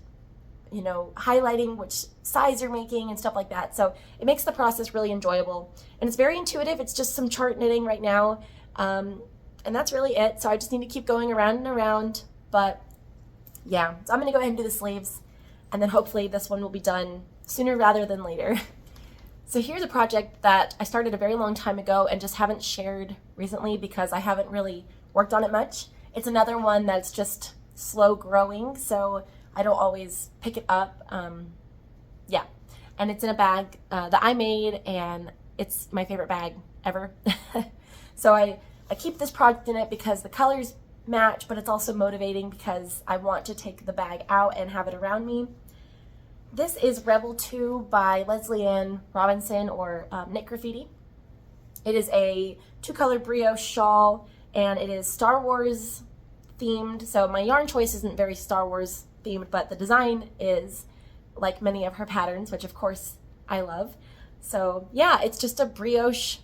you know, highlighting which size you're making and stuff like that. So it makes the process really enjoyable and it's very intuitive. It's just some chart knitting right now. And that's really it. So I just need to keep going around and around, but yeah, so I'm going to go ahead and do the sleeves and then hopefully this one will be done sooner rather than later. So here's a project that I started a very long time ago and just haven't shared recently because I haven't really worked on it much. It's another one that's just slow growing, so I don't always pick it up. Yeah, and it's in a bag that I made and it's my favorite bag ever. So I keep this project in it because the colors match, but it's also motivating because I want to take the bag out and have it around me. This is Rebel 2 by Leslie Ann Robinson or Knit Graffiti. It is a 2-color brioche shawl and it is Star Wars themed. So my yarn choice isn't very Star Wars themed, but the design is like many of her patterns, which of course I love. So yeah, it's just a brioche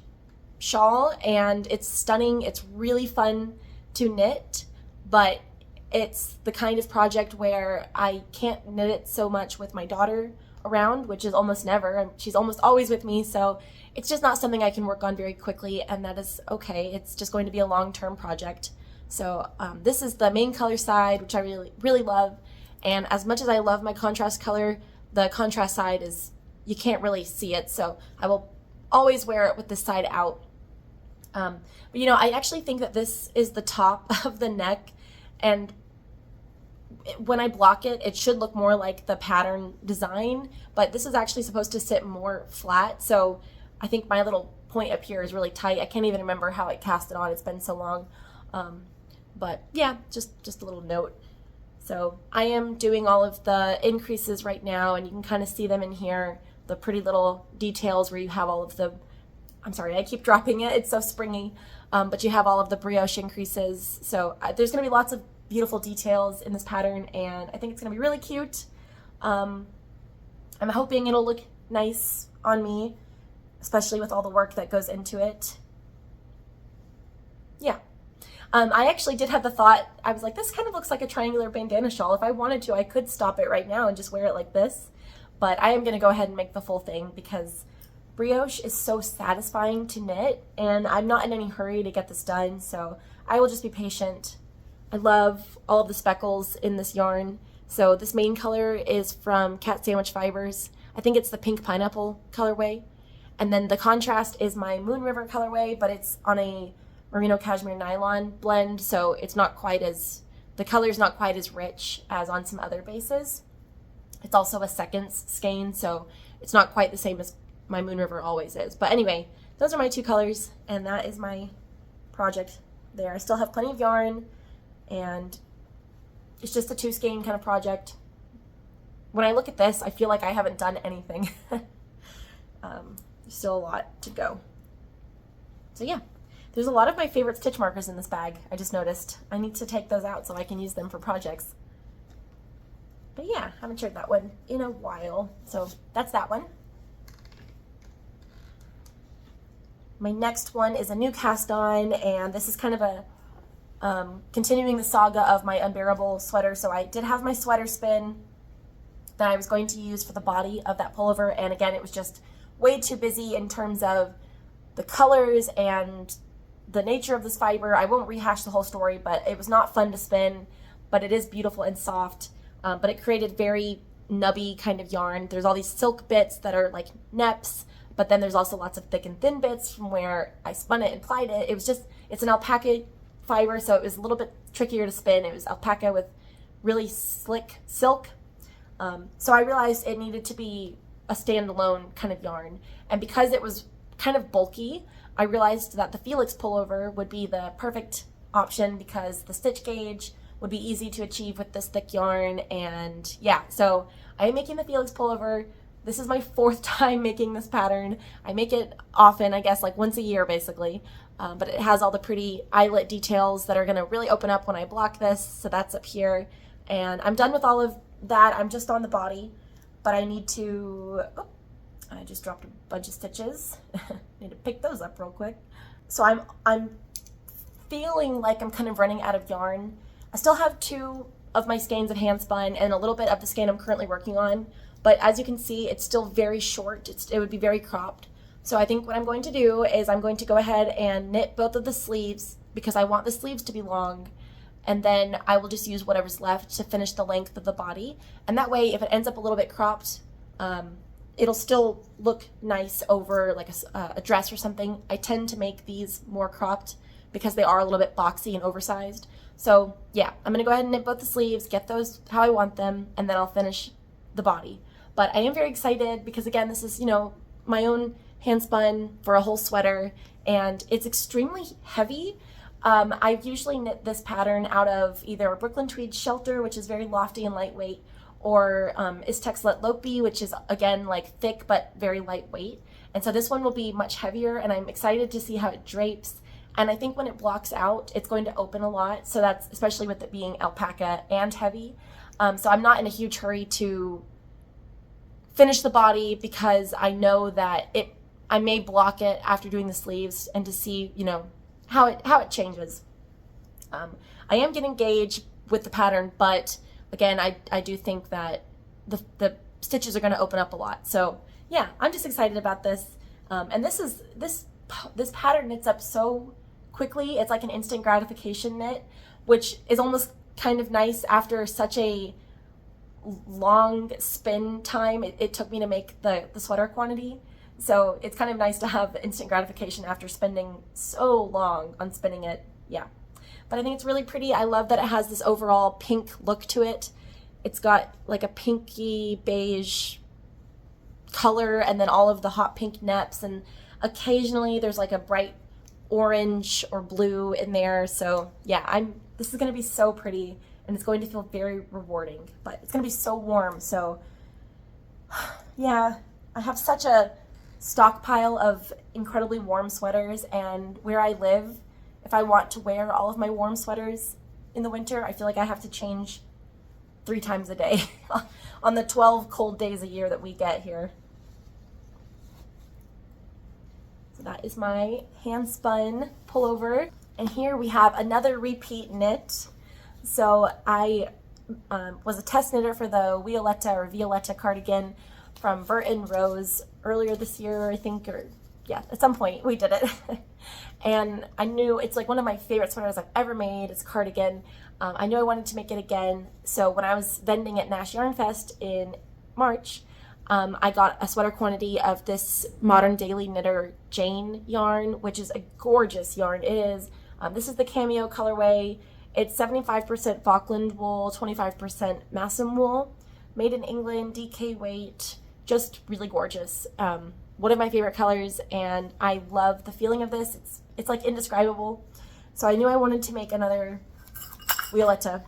shawl and it's stunning. It's really fun to knit, but it's the kind of project where I can't knit it so much with my daughter around, which is almost never, and she's almost always with me, so it's just not something I can work on very quickly, and that is okay. It's just going to be a long-term project. So this is the main color side, which I really, really love, and as much as I love my contrast color, the contrast side is, you can't really see it, so I will always wear it with this side out. But you know, I actually think that this is the top of the neck, and when I block it, it should look more like the pattern design, but this is actually supposed to sit more flat. So I think my little point up here is really tight. I can't even remember how I cast it on. It's been so long. But yeah, just a little note. So I am doing all of the increases right now, and you can kind of see them in here, the pretty little details where you have all of the, I'm sorry, I keep dropping it. It's so springy. But you have all of the brioche increases. So there's going to be lots of beautiful details in this pattern, and I think it's going to be really cute. I'm hoping it'll look nice on me, especially with all the work that goes into it. Yeah. I actually did have the thought, I was like, this kind of looks like a triangular bandana shawl. If I wanted to, I could stop it right now and just wear it like this. But I am going to go ahead and make the full thing because brioche is so satisfying to knit, and I'm not in any hurry to get this done, so I will just be patient. I love all of the speckles in this yarn. So this main color is from Cat Sandwich Fibers. I think it's the pink pineapple colorway. And then the contrast is my Moon River colorway, but it's on a merino cashmere nylon blend, so it's not quite as, the color's not quite as rich as on some other bases. It's also a seconds skein, so it's not quite the same as my Moon River always is. But anyway, those are my two colors, and that is my project there. I still have plenty of yarn, and it's just a 2 skein kind of project. When I look at this, I feel like I haven't done anything. There's still a lot to go. So yeah, there's a lot of my favorite stitch markers in this bag, I just noticed. I need to take those out so I can use them for projects. But yeah, haven't shared that one in a while. So that's that one. My next one is a new cast on, and this is kind of a continuing the saga of my Unbearable sweater. So I did have my sweater spin that I was going to use for the body of that pullover, and again, it was just way too busy in terms of the colors and the nature of this fiber. I won't rehash the whole story, but it was not fun to spin, but it is beautiful and soft, but it created very nubby kind of yarn. There's all these silk bits that are like neps, but then there's also lots of thick and thin bits from where I spun it and plied it. It was just, it's an alpaca fiber, so it was a little bit trickier to spin. It was alpaca with really slick silk. So I realized it needed to be a standalone kind of yarn. And because it was kind of bulky, I realized that the Felix Pullover would be the perfect option because the stitch gauge would be easy to achieve with this thick yarn. And yeah, so I am making the Felix Pullover. This is my 4th time making this pattern. I make it often, I guess like once a year basically, but it has all the pretty eyelet details that are gonna really open up when I block this. So that's up here. And I'm done with all of that. I'm just on the body, but I need to, oh, I just dropped a bunch of stitches. Need to pick those up real quick. So I'm feeling like I'm kind of running out of yarn. I still have 2 of my skeins of hand spun and a little bit of the skein I'm currently working on, but as you can see, it's still very short. It would be very cropped. So I think what I'm going to do is I'm going to go ahead and knit both of the sleeves because I want the sleeves to be long, and then I will just use whatever's left to finish the length of the body. And that way, if it ends up a little bit cropped, it'll still look nice over like a dress or something. I tend to make these more cropped because they are a little bit boxy and oversized. So yeah, I'm gonna go ahead and knit both the sleeves, get those how I want them, and then I'll finish the body. But I am very excited because again, this is, you know, my own hand spun for a whole sweater, and it's extremely heavy. I've usually knit this pattern out of either a Brooklyn Tweed Shelter, which is very lofty and lightweight, or Istexlet Lopi, which is again like thick but very lightweight. And so this one will be much heavier, and I'm excited to see how it drapes. And I think when it blocks out, it's going to open a lot. So that's especially with it being alpaca and heavy. So I'm not in a huge hurry to finish the body because I know that I may block it after doing the sleeves and to see, you know, how it changes. I am getting gauge with the pattern, but again, I do think that the stitches are going to open up a lot. So yeah, I'm just excited about this. And this pattern knits up so quickly. It's like an instant gratification knit, which is almost kind of nice after such a long spin time it took me to make the sweater quantity. So it's kind of nice to have instant gratification after spending so long on spinning it. Yeah, but I think it's really pretty. I love that it has this overall pink look to it. It's got like a pinky beige color and then all of the hot pink neps, and occasionally there's like a bright orange or blue in there. So yeah, this is going to be so pretty, and it's going to feel very rewarding, but it's going to be so warm. So yeah, I have such a stockpile of incredibly warm sweaters, and where I live, if I want to wear all of my warm sweaters in the winter, I feel like I have to change 3 times a day on the 12 cold days a year that we get here. So that is my hand spun pullover. And here we have another repeat knit. So I was a test knitter for the Wioletta Cardigan from Vert and Rose earlier this year, I think, or yeah, at some point we did it. And I knew it's like one of my favorite sweaters I've ever made. It's a cardigan. I knew I wanted to make it again. So when I was vending at Nash Yarn Fest in March, I got a sweater quantity of this Modern Daily Knitter Jane yarn, which is a gorgeous yarn. It is. This is the cameo colorway. It's 75% Falkland wool, 25% Massam wool, made in England, DK weight, just really gorgeous. One of my favorite colors, and I love the feeling of this. It's like indescribable. So I knew I wanted to make another Wioletta,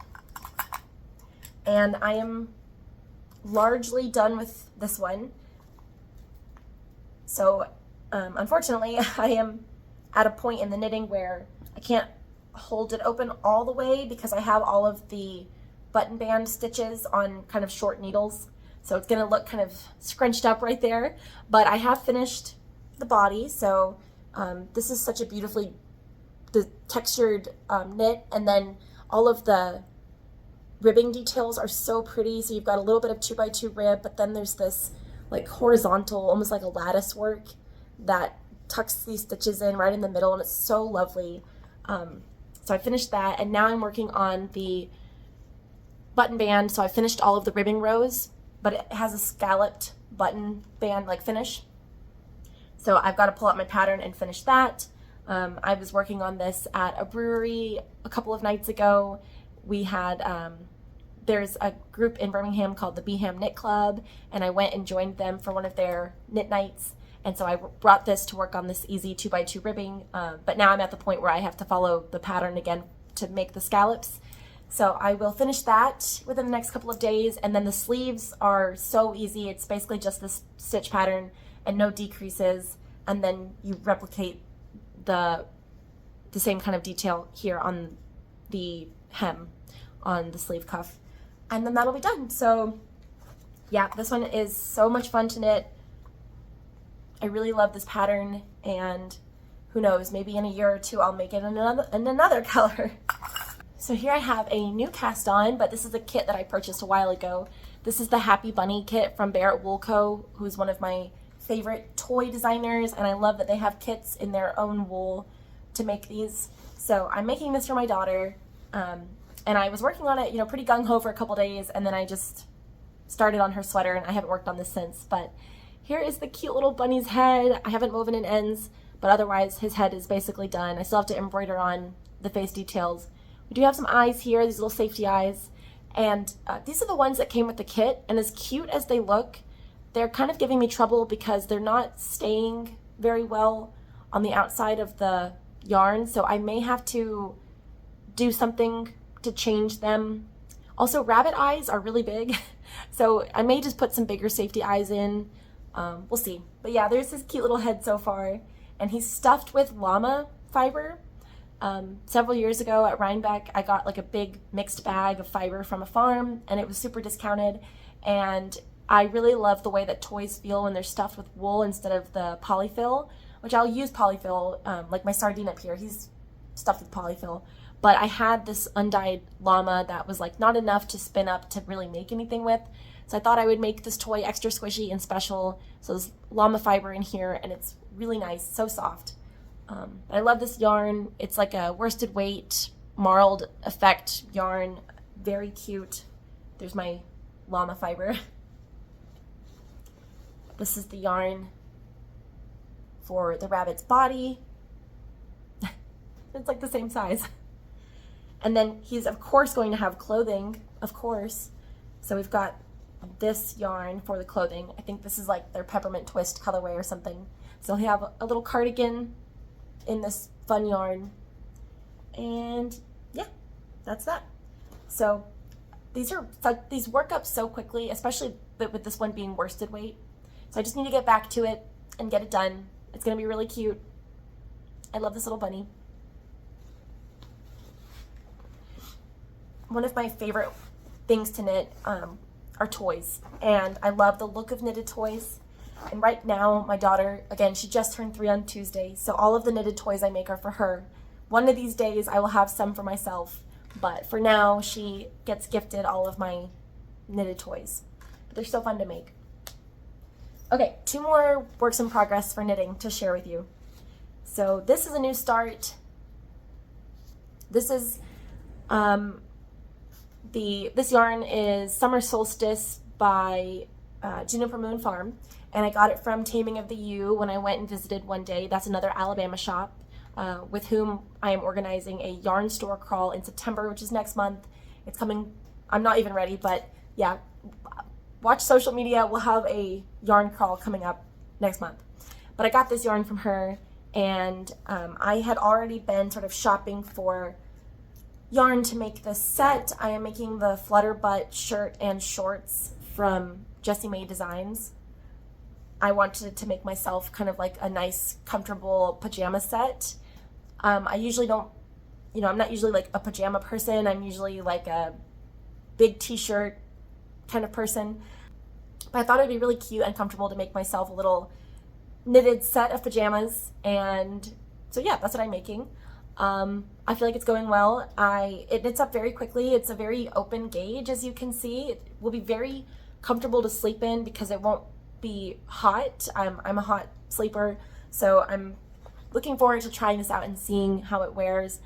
and I am largely done with this one. So unfortunately, I am at a point in the knitting where I can't hold it open all the way because I have all of the button band stitches on kind of short needles. So it's gonna look kind of scrunched up right there, but I have finished the body. So This is such a beautifully textured knit, and then all of the ribbing details are so pretty. So you've got a little bit of 2x2 rib, but then there's this like horizontal, almost like a lattice work that tucks these stitches in right in the middle, and it's so lovely. So I finished that, and now I'm working on the button band. So I finished all of the ribbing rows, but it has a scalloped button band like finish. So I've got to pull out my pattern and finish that. I was working on this at a brewery a couple of nights ago. We had, there's a group in Birmingham called the Beham Knit Club, and I went and joined them for one of their knit nights. And so I brought this to work on this easy 2x2 ribbing, but now I'm at the point where I have to follow the pattern again to make the scallops. So I will finish that within the next couple of days, and then the sleeves are so easy. It's basically just this stitch pattern and no decreases, and then you replicate the same kind of detail here on the hem on the sleeve cuff, and then that'll be done. So yeah, this one is so much fun to knit. I really love this pattern, and who knows, maybe in a year or two I'll make it in another color. So here I have a new cast on, but this is a kit that I purchased a while ago. This is the Happy Bunny kit from Barrett Wool Co., who's one of my favorite toy designers, and I love that they have kits in their own wool to make these. So I'm making this for my daughter, and I was working on it, you know, pretty gung-ho for a couple days, and then I just started on her sweater, and I haven't worked on this since. But here is the cute little bunny's head. I haven't woven in ends, but otherwise his head is basically done. I still have to embroider on the face details. We do have some eyes here, these little safety eyes, and these are the ones that came with the kit, and as cute as they look, they're kind of giving me trouble because they're not staying very well on the outside of the yarn, so I may have to do something to change them. Also, rabbit eyes are really big, so I may just put some bigger safety eyes in. We'll see. But yeah, there's this cute little head so far, and he's stuffed with llama fiber. Several years ago at Rhinebeck, I got like a big mixed bag of fiber from a farm, and it was super discounted, and I really love the way that toys feel when they're stuffed with wool instead of the polyfill, which I'll use polyfill, like my sardine up here, he's stuffed with polyfill, but I had this undyed llama that was like not enough to spin up to really make anything with, so I thought I would make this toy extra squishy and special. So there's llama fiber in here, and it's really nice, so soft. I love this yarn. It's like a worsted weight marled effect yarn, very cute. There's my llama fiber. This is the yarn for the rabbit's body. It's like the same size. And then he's of course going to have clothing, of course. So we've got this yarn for the clothing. I think this is like their peppermint twist colorway or something. So he'll have a little cardigan in this fun yarn. And yeah, that's that. So these work up so quickly, especially with this one being worsted weight. So I just need to get back to it and get it done. It's gonna be really cute. I love this little bunny. One of my favorite things to knit are toys, and I love the look of knitted toys. And right now, my daughter, again, she just turned 3 on Tuesday, so all of the knitted toys I make are for her. One of these days, I will have some for myself, but for now, she gets gifted all of my knitted toys. They're so fun to make. Okay, 2 more works in progress for knitting to share with you. So this is a new start. This is, this yarn is Summer Solstice by Juniper Moon Farm, and I got it from Taming of the U when I went and visited one day. That's another Alabama shop with whom I am organizing a yarn store crawl in September, which is next month. It's coming, I'm not even ready, but yeah, watch social media. We'll have a yarn crawl coming up next month. But I got this yarn from her, and I had already been sort of shopping for yarn to make this set. I am making the Flutter Buttshirt and shorts from Jessie May Designs. I wanted to make myself kind of like a nice, comfortable pajama set. I usually don't, you know, I'm not usually like a pajama person. I'm usually like a big t-shirt kind of person. But I thought it'd be really cute and comfortable to make myself a little knitted set of pajamas, and so yeah, that's what I'm making. I feel like it's going well. It knits up very quickly. It's a very open gauge, as you can see. It will be very comfortable to sleep in because it won't be hot. I'm a hot sleeper, so I'm looking forward to trying this out and seeing how it wears.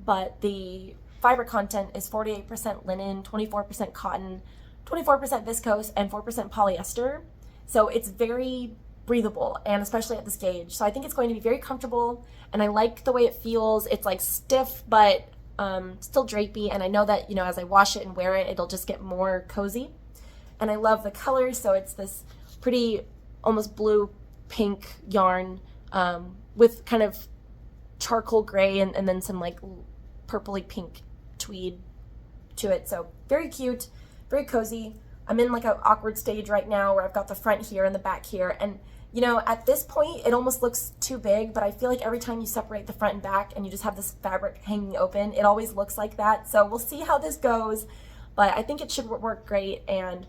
But the fiber content is 48% linen, 24% cotton, 24% viscose, and 4% polyester. So it's very breathable, and especially at this gauge. So I think it's going to be very comfortable, and I like the way it feels. It's like stiff, but still drapey, and I know that, you know, as I wash it and wear it, it'll just get more cozy. And I love the color, so it's this pretty almost blue pink yarn with kind of charcoal gray and then some like purpley pink tweed to it. So very cute, very cozy. I'm in like an awkward stage right now where I've got the front here and the back here, and you know, at this point it almost looks too big, but I feel like every time you separate the front and back and you just have this fabric hanging open, it always looks like that. So we'll see how this goes, but I think it should work great. And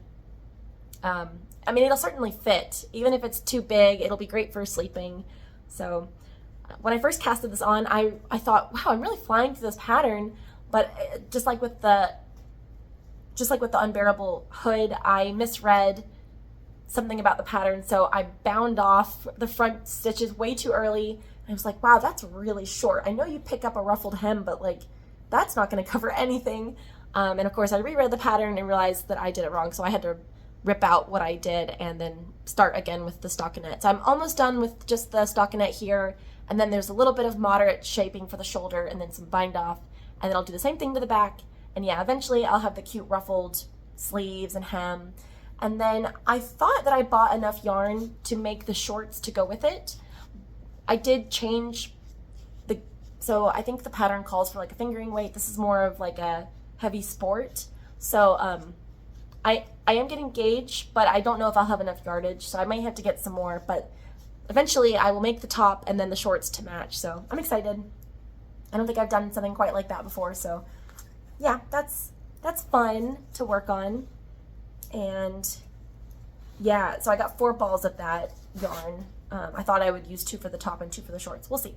I mean, it'll certainly fit. Even if it's too big, it'll be great for sleeping. So when I first casted this on, I thought, wow, I'm really flying through this pattern. But just like with the Unbearable hood, I misread something about the pattern, so I bound off the front stitches way too early. And I was like, wow, that's really short. I know you pick up a ruffled hem, but like, that's not going to cover anything. And of course, I reread the pattern and realized that I did it wrong, so I had to rip out what I did and then start again with the stockinette. So I'm almost done with just the stockinette here, and then there's a little bit of moderate shaping for the shoulder and then some bind off, and then I'll do the same thing to the back. And yeah, eventually I'll have the cute ruffled sleeves and hem. And then I thought that I bought enough yarn to make the shorts to go with it. I did change so I think the pattern calls for like a fingering weight. This is more of like a heavy sport. So I am getting gauge, but I don't know if I'll have enough yardage, so I might have to get some more, but eventually I will make the top and then the shorts to match. So I'm excited. I don't think I've done something quite like that before, so yeah, that's fun to work on. And yeah, so I got 4 balls of that yarn. I thought I would use 2 for the top and 2 for the shorts. We'll see.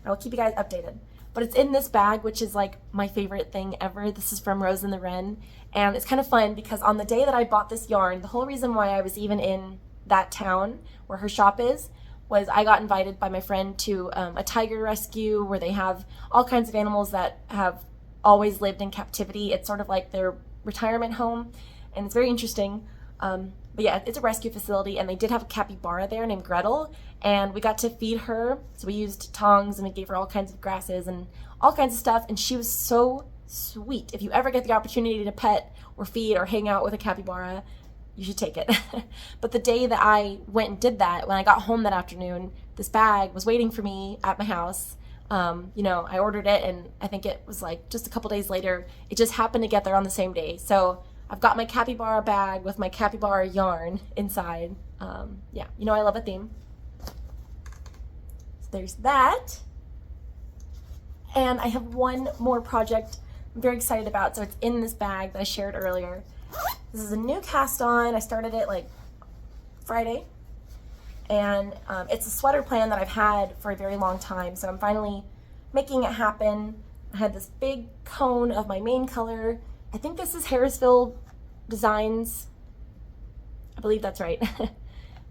I will keep you guys updated. But it's in this bag, which is like my favorite thing ever. This is from Rose and the Wren. And it's kind of fun because on the day that I bought this yarn, the whole reason why I was even in that town where her shop is was I got invited by my friend to a tiger rescue where they have all kinds of animals that have always lived in captivity. It's sort of like their retirement home, and it's very interesting. But yeah, it's a rescue facility, and they did have a capybara there named Gretel, and we got to feed her. So we used tongs, and we gave her all kinds of grasses and all kinds of stuff, and she was so sweet. If you ever get the opportunity to pet or feed or hang out with a capybara, you should take it. But the day that I went and did that, when I got home that afternoon, this bag was waiting for me at my house. You know, I ordered it, and I think it was like just a couple days later, it just happened to get there on the same day. So I've got my capybara bag with my capybara yarn inside. Yeah, you know I love a theme. So there's that. And I have one more project I'm very excited about. So it's in this bag that I shared earlier. This is a new cast on. I started it like Friday. And it's a sweater plan that I've had for a very long time. So I'm finally making it happen. I had this big cone of my main color. I think this is Harrisville Designs. I believe that's right.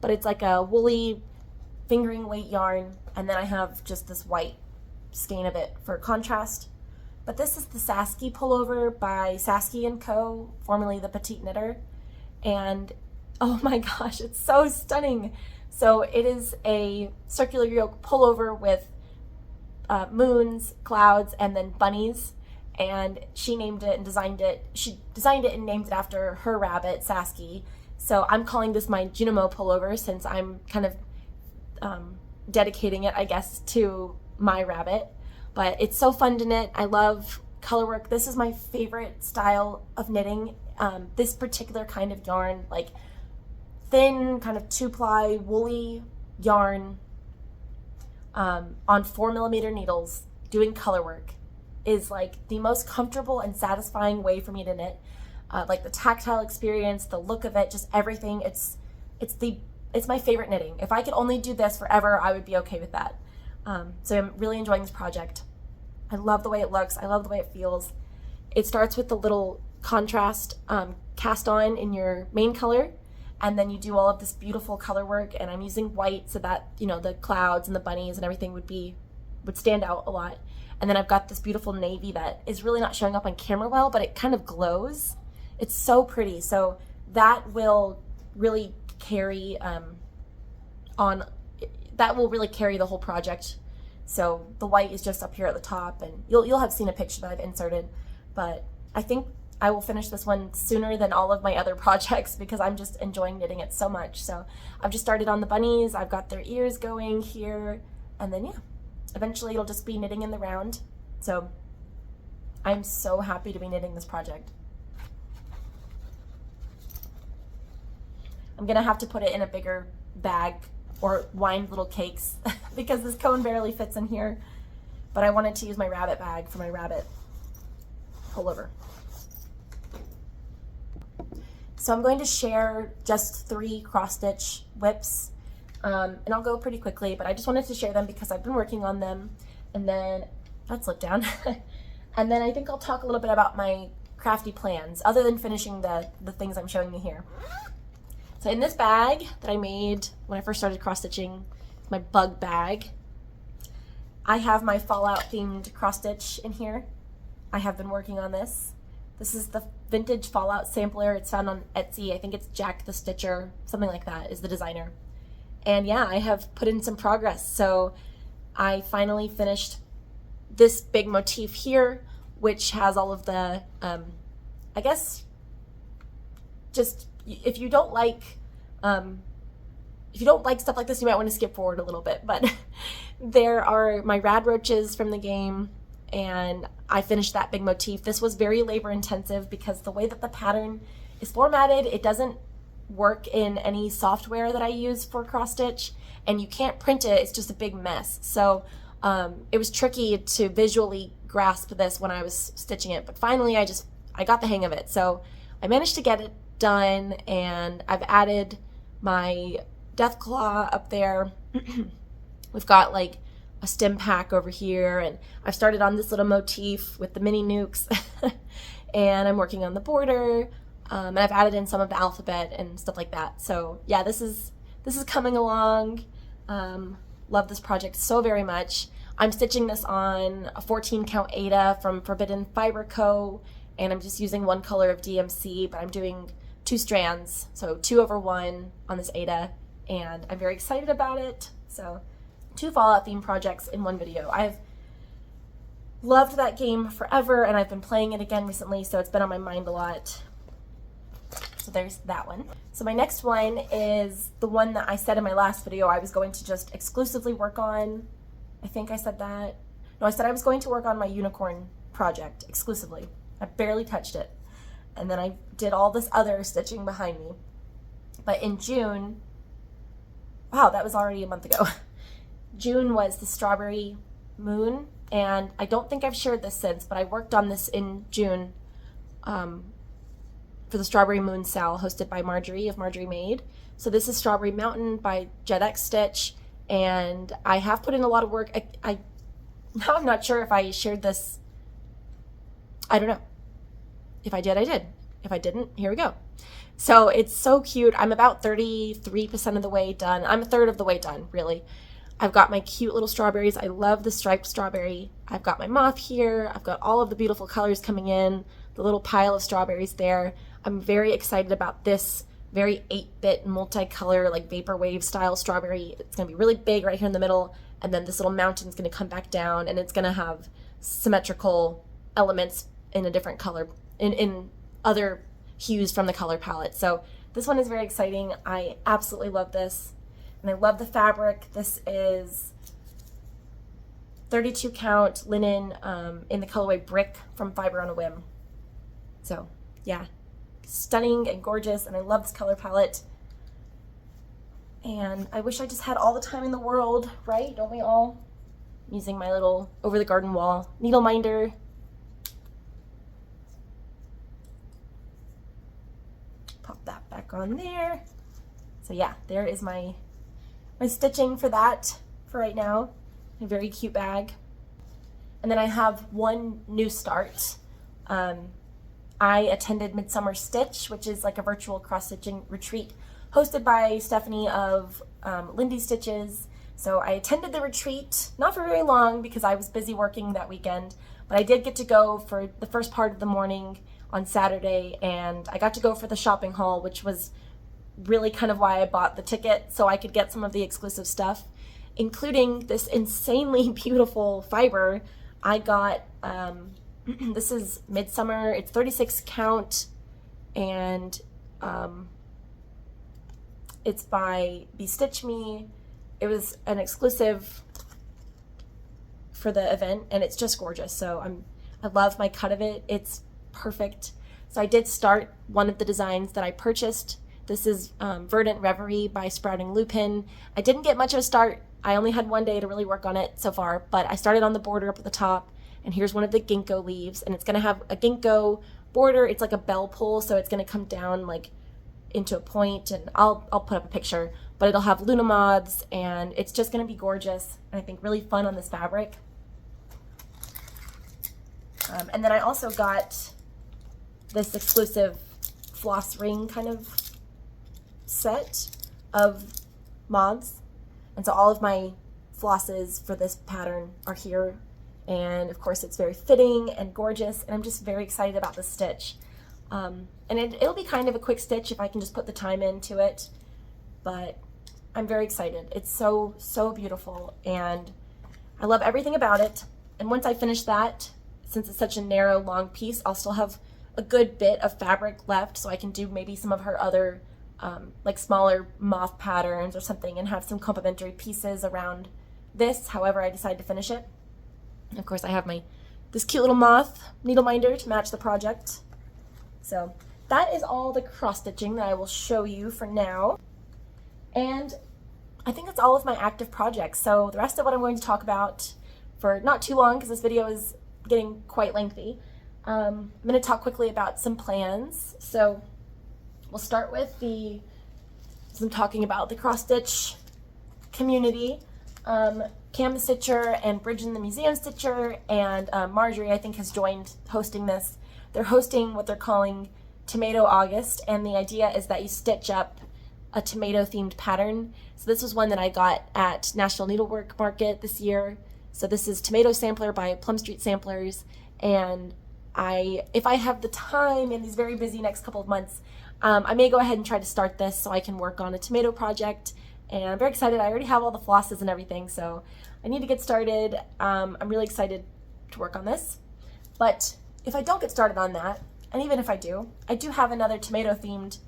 But it's like a woolly fingering weight yarn. And then I have just this white skein of it for contrast. But this is the Saskie Pullover by Saskie & Co., formerly the Petite Knitter. And oh my gosh, it's so stunning. So it is a circular yoke pullover with moons, clouds, and then bunnies. And she named it and designed it. She designed it and named it after her rabbit, Saskie. So I'm calling this my Junimo pullover since I'm kind of dedicating it, I guess, to my rabbit. But it's so fun to knit. I love color work. This is my favorite style of knitting. This particular kind of yarn, like thin kind of 2-ply woolly yarn on 4mm needles doing color work is like the most comfortable and satisfying way for me to knit. Like the tactile experience, the look of it, just everything. It's the it's my favorite knitting. If I could only do this forever, I would be okay with that. So I'm really enjoying this project. I love the way it looks. I love the way it feels. It starts with the little contrast cast on in your main color, and then you do all of this beautiful color work, and I'm using white so that, you know, the clouds and the bunnies and everything would stand out a lot. And then I've got this beautiful navy that is really not showing up on camera well, but it kind of glows. It's so pretty. So that will really carry that will really carry the whole project. So the white is just up here at the top, and you'll have seen a picture that I've inserted, but I think I will finish this one sooner than all of my other projects because I'm just enjoying knitting it so much. So I've just started on the bunnies. I've got their ears going here, and then yeah, eventually it'll just be knitting in the round. So I'm so happy to be knitting this project. I'm gonna have to put it in a bigger bag or wind little cakes because this cone barely fits in here, but I wanted to use my rabbit bag for my rabbit pullover. So I'm going to share just 3 cross stitch whips, and I'll go pretty quickly, but I just wanted to share them because I've been working on them. And then let's look down. And then I think I'll talk a little bit about my crafty plans other than finishing the things I'm showing you here. So in this bag that I made when I first started cross stitching, my bug bag, I have my Fallout themed cross stitch in here. I have been working on this. This is the vintage Fallout sampler. It's found on Etsy. I think it's Jack the Stitcher, something like that is the designer. And yeah, I have put in some progress. So I finally finished this big motif here, which has all of the, I guess, just if you don't like stuff like this, you might want to skip forward a little bit. But there are my rad roaches from the game, and I finished that big motif. This was very labor intensive because the way that the pattern is formatted, it doesn't work in any software that I use for cross stitch, and you can't print it. It's just a big mess. So it was tricky to visually grasp this when I was stitching it, but finally I got the hang of it. So I managed to get it done, and I've added my death claw up there. We've got like a stem pack over here, and I've started on this little motif with the mini nukes and I'm working on the border, and I've added in some of the alphabet and stuff like that. So yeah, this is coming along. Love this project so very much. I'm stitching this on a 14 count Aida from Forbidden Fiber Co., and I'm just using 1 color of DMC, but I'm doing 2 strands, so 2/1 on this Aida, and I'm very excited about it. So 2 Fallout themed projects in 1 video. I've loved that game forever, and I've been playing it again recently, so it's been on my mind a lot. So there's that one. So my next one is the one that I said in my last video I was going to just exclusively work on. I think I said that. No, I said I was going to work on my unicorn project exclusively. I barely touched it. And then I did all this other stitching behind me. But in June, wow, that was already a month ago. June was the Strawberry Moon, and I don't think I've shared this since, but I worked on this in June for the Strawberry Moon sale hosted by Marjorie of Marjorie Made. So this is Strawberry Mountain by JetX Stitch, and I have put in a lot of work. Now I'm not sure if I shared this. I don't know. If I did, I did. If I didn't, here we go. So it's so cute. I'm about 33% of the way done. I'm a third of the way done, really. I've got my cute little strawberries. I love the striped strawberry. I've got my moth here. I've got all of the beautiful colors coming in, the little pile of strawberries there. I'm very excited about this very 8-bit multicolor, like vaporwave style strawberry. It's gonna be really big right here in the middle, and then this little mountain's gonna come back down, and it's gonna have symmetrical elements in a different color, in other hues from the color palette. So this one is very exciting. I absolutely love this, and I love the fabric. This is 32 count linen in the colorway Brick from Fiber on a Whim. So yeah, stunning and gorgeous, and I love this color palette. And I wish I just had all the time in the world, right? Don't we all? I'm using my little over the garden wall needle minder. Pop that back on there. So yeah, there is my stitching for that for right now. A very cute bag. And then I have one new start. I attended Midsummer Stitch, which is like a virtual cross-stitching retreat hosted by Stephanie of Lindy Stitches. So I attended the retreat, not for very long because I was busy working that weekend, but I did get to go for the first part of the morning on Saturday, and I got to go for the shopping hall, which was really kind of why I bought the ticket, so I could get some of the exclusive stuff, including this insanely beautiful fiber. I got, this is Midsummer, it's 36 count, and it's by Stitch Me. It was an exclusive for the event, and it's just gorgeous. So I love my cut of it. It's perfect. So I did start one of the designs that I purchased. This is Verdant Reverie by Sprouting Lupin. I didn't get much of a start. I only had one day to really work on it so far, but I started on the border up at the top, and here's one of the ginkgo leaves, and it's gonna have a ginkgo border. It's like a bell pull, so it's gonna come down like into a point, and I'll put up a picture, but it'll have Luna moths, and it's just gonna be gorgeous, and I think really fun on this fabric. And then I also got this exclusive floss ring kind of set of moths, and so all of my flosses for this pattern are here, and of course it's very fitting and gorgeous, and I'm just very excited about this stitch. And it'll be kind of a quick stitch if I can just put the time into it, but I'm very excited. It's so beautiful, and I love everything about it. And once I finish that, since it's such a narrow, long piece, I'll still have a good bit of fabric left, so I can do maybe some of her other like smaller moth patterns or something, and have some complementary pieces around this, however I decide to finish it. And of course I have this cute little moth needle minder to match the project. So that is all the cross stitching that I will show you for now. And I think that's all of my active projects. So the rest of what I'm going to talk about for not too long, because this video is getting quite lengthy, I'm going to talk quickly about some plans. So we'll start with some talking about the cross stitch community. Cam the Stitcher and Bridget the Museum Stitcher and Marjorie, I think, has joined hosting this. They're hosting what they're calling Tomato August, and the idea is that you stitch up a tomato themed pattern. So this was one that I got at National Needlework Market this year. So this is Tomato Sampler by Plum Street Samplers, and if I have the time in these very busy next couple of months, I may go ahead and try to start this so I can work on a tomato project, and I'm very excited. I already have all the flosses and everything, so I need to get started. I'm really excited to work on this, but if I don't get started on that, and even if I do have another tomato themed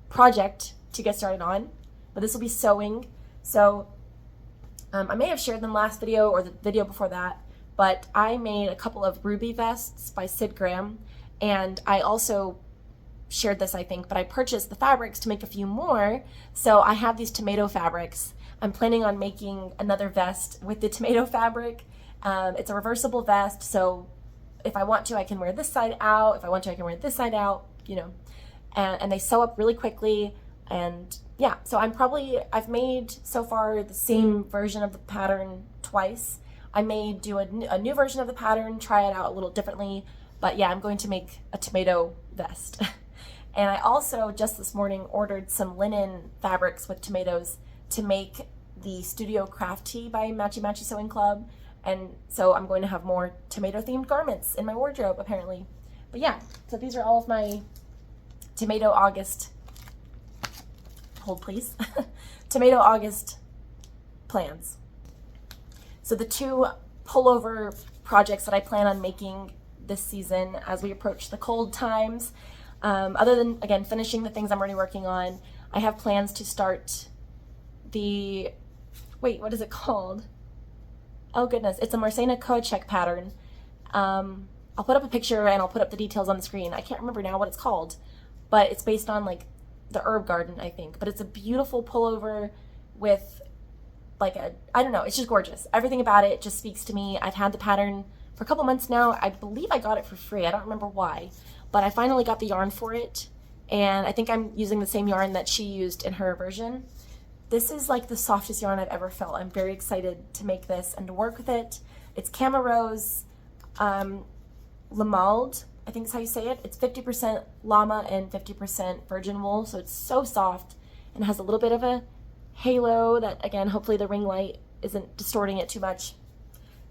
project to get started on, but this will be sewing. So I may have shared them last video or the video before that, but I made a couple of ruby vests by Sid Graham, and I also shared this, I think, but I purchased the fabrics to make a few more. So I have these tomato fabrics. I'm planning on making another vest with the tomato fabric. It's a reversible vest, so if I want to, I can wear this side out. If I want to, I can wear this side out, you know, and they sew up really quickly. And yeah, so I've made so far the same version of the pattern twice. I may do a new version of the pattern, try it out a little differently, but yeah, I'm going to make a tomato vest. And I also just this morning ordered some linen fabrics with tomatoes to make the Studio Craft Tee by Matchy Sewing Club. And so I'm going to have more tomato themed garments in my wardrobe apparently. But yeah, so these are all of my Tomato August, hold please, Tomato August plans. So the two pullover projects that I plan on making this season as we approach the cold times, other than, again, finishing the things I'm already working on, I have plans to start what is it called? Oh goodness, it's a Marzena Kołaczek pattern. I'll put up a picture and I'll put up the details on the screen. I can't remember now what it's called, but it's based on like the herb garden, I think. But it's a beautiful pullover with like I don't know, it's just gorgeous. Everything about it just speaks to me. I've had the pattern for a couple months now. I believe I got it for free. I don't remember why, but I finally got the yarn for it, and I think I'm using the same yarn that she used in her version. This is like the softest yarn I've ever felt. I'm very excited to make this and to work with it. It's Camo Rose Lamald, I think is how you say it. It's 50% llama and 50% virgin wool, so it's so soft and has a little bit of a halo that, again, hopefully the ring light isn't distorting it too much.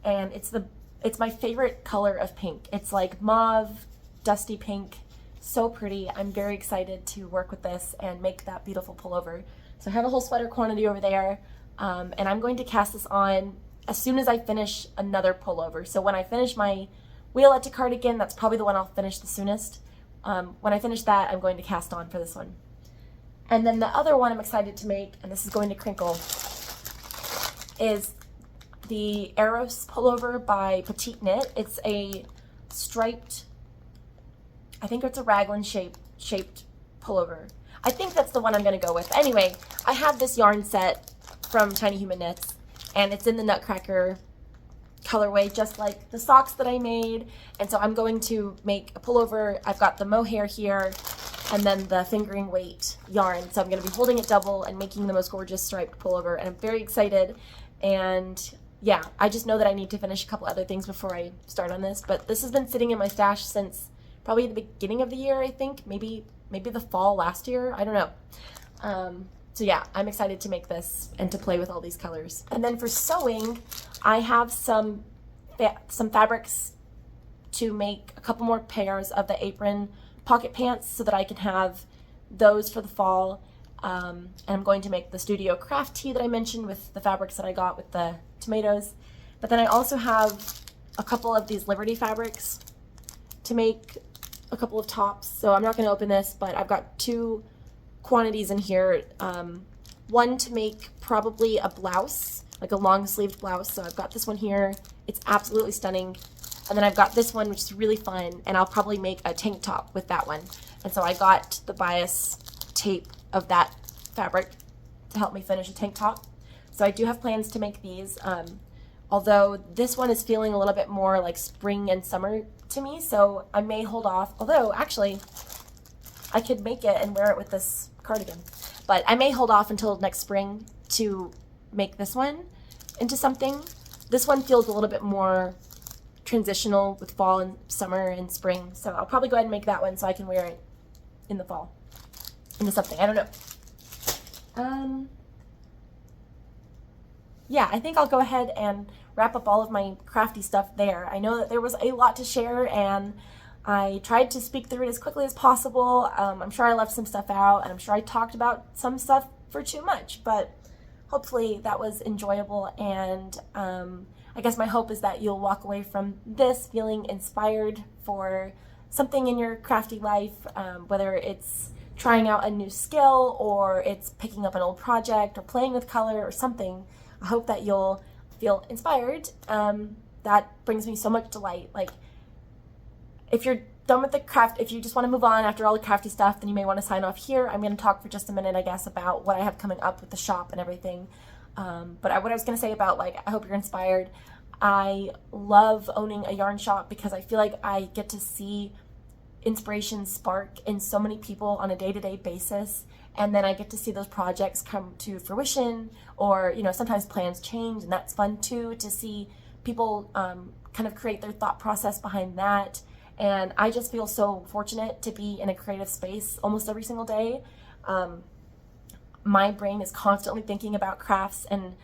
And it's my favorite color of pink. It's like mauve, dusty pink, so pretty. I'm very excited to work with this and make that beautiful pullover. So I have a whole sweater quantity over there, and I'm going to cast this on as soon as I finish another pullover. So when I finish my Wioletta Cardigan, that's probably the one I'll finish the soonest. When I finish that, I'm going to cast on for this one. And then the other one I'm excited to make, and this is going to crinkle, is the Eros Pullover by Petite Knit. It's a striped, I think it's a raglan shaped pullover. I think that's the one I'm going to go with. Anyway, I have this yarn set from Tiny Human Knits, and it's in the Nutcracker colorway, just like the socks that I made. And so I'm going to make a pullover. I've got the mohair here and then the fingering weight yarn. So I'm going to be holding it double and making the most gorgeous striped pullover. And I'm very excited. And yeah, I just know that I need to finish a couple other things before I start on this. But this has been sitting in my stash since probably the beginning of the year, I think. Maybe the fall last year. I don't know. So yeah, I'm excited to make this and to play with all these colors. And then for sewing, I have some fabrics to make a couple more pairs of the Apron pocket pants so that I can have those for the fall. And I'm going to make the Studio Craft tee that I mentioned with the fabrics that I got with the tomatoes. But then I also have a couple of these Liberty fabrics to make a couple of tops. So I'm not going to open this, but I've got two quantities in here. One to make probably a blouse, like a long sleeved blouse. So I've got this one here. It's absolutely stunning. And then I've got this one, which is really fun, and I'll probably make a tank top with that one. And so I got the bias tape of that fabric to help me finish a tank top. So I do have plans to make these, although this one is feeling a little bit more like spring and summer to me, so I may hold off. Although, actually, I could make it and wear it with this cardigan. But I may hold off until next spring to make this one into something. This one feels a little bit more transitional with fall and summer and spring. So I'll probably go ahead and make that one so I can wear it in the fall into something. I don't know. Yeah, I think I'll go ahead and wrap up all of my crafty stuff there. I know that there was a lot to share, and I tried to speak through it as quickly as possible. I'm sure I left some stuff out, and I'm sure I talked about some stuff for too much, but hopefully that was enjoyable. And I guess my hope is that you'll walk away from this feeling inspired for something in your crafty life, whether it's trying out a new skill or it's picking up an old project or playing with color or something. I hope that you'll feel inspired. That brings me so much delight. Like, if you're done with the craft, if you just want to move on after all the crafty stuff, then you may want to sign off here. I'm going to talk for just a minute, I guess, about what I have coming up with the shop and everything. But what I was going to say about, like, I hope you're inspired. I love owning a yarn shop because I feel like I get to see inspiration spark in so many people on a day-to-day basis. And then I get to see those projects come to fruition, or, you know, sometimes plans change, and that's fun too, to see people kind of create their thought process behind that. And I just feel so fortunate to be in a creative space almost every single day. My brain is constantly thinking about crafts and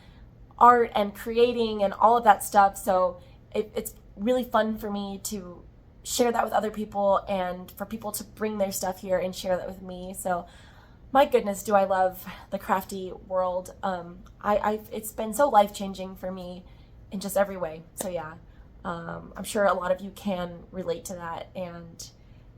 art and creating and all of that stuff. So it's really fun for me to share that with other people and for people to bring their stuff here and share that with me. So my goodness, do I love the crafty world. It's been so life-changing for me in just every way. So yeah, I'm sure a lot of you can relate to that. And,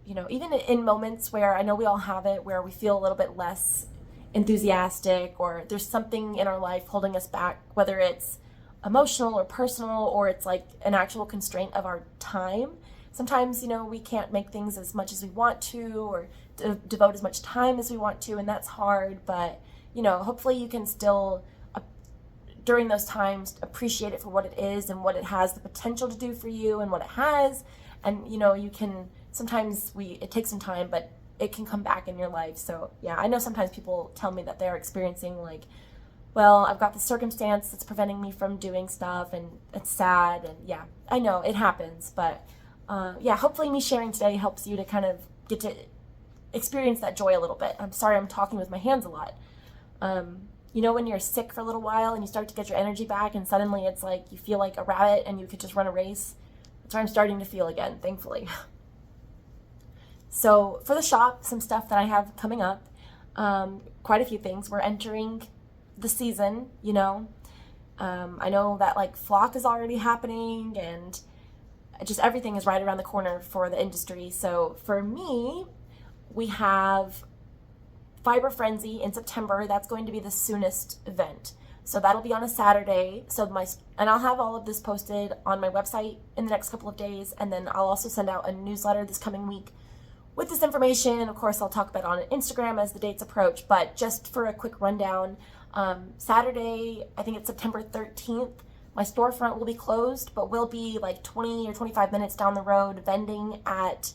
you know, even in moments where I know we all have it, where we feel a little bit less enthusiastic, or there's something in our life holding us back, whether it's emotional or personal, or it's like an actual constraint of our time. Sometimes, you know, we can't make things as much as we want to, or devote as much time as we want to, and that's hard. But, you know, hopefully you can still, during those times, appreciate it for what it is and what it has the potential to do for you and what it has. And, you know, you can, sometimes it takes some time, but it can come back in your life. So yeah, I know sometimes people tell me that they're experiencing like, well, I've got this circumstance that's preventing me from doing stuff and it's sad. And yeah, I know it happens, but yeah, hopefully me sharing today helps you to kind of get to experience that joy a little bit. I'm sorry I'm talking with my hands a lot. You know when you're sick for a little while and you start to get your energy back and suddenly it's like you feel like a rabbit and you could just run a race? That's what I'm starting to feel again, thankfully. So for the shop, some stuff that I have coming up, quite a few things. We're entering the season, you know. I know that like flock is already happening and just everything is right around the corner for the industry. So for me, we have Fiber Frenzy in September. That's going to be the soonest event. So that'll be on a Saturday. And I'll have all of this posted on my website in the next couple of days. And then I'll also send out a newsletter this coming week with this information. Of course, I'll talk about it on Instagram as the dates approach. But just for a quick rundown, Saturday, I think it's September 13th, my storefront will be closed, but we'll be like 20 or 25 minutes down the road vending at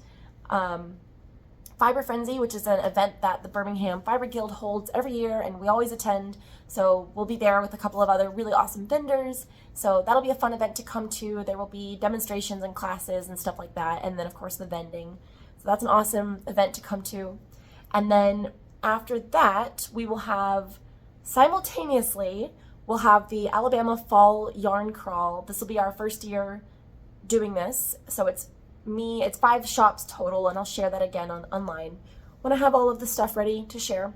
Fiber Frenzy, which is an event that the Birmingham Fiber Guild holds every year, and we always attend. So we'll be there with a couple of other really awesome vendors. So that'll be a fun event to come to. There will be demonstrations and classes and stuff like that, and then of course the vending. So that's an awesome event to come to. And then after that, we will have simultaneously, we'll have the Alabama Fall Yarn Crawl. This will be our first year doing this. So it's 5 shops total, and I'll share that again online when I have all of the stuff ready to share.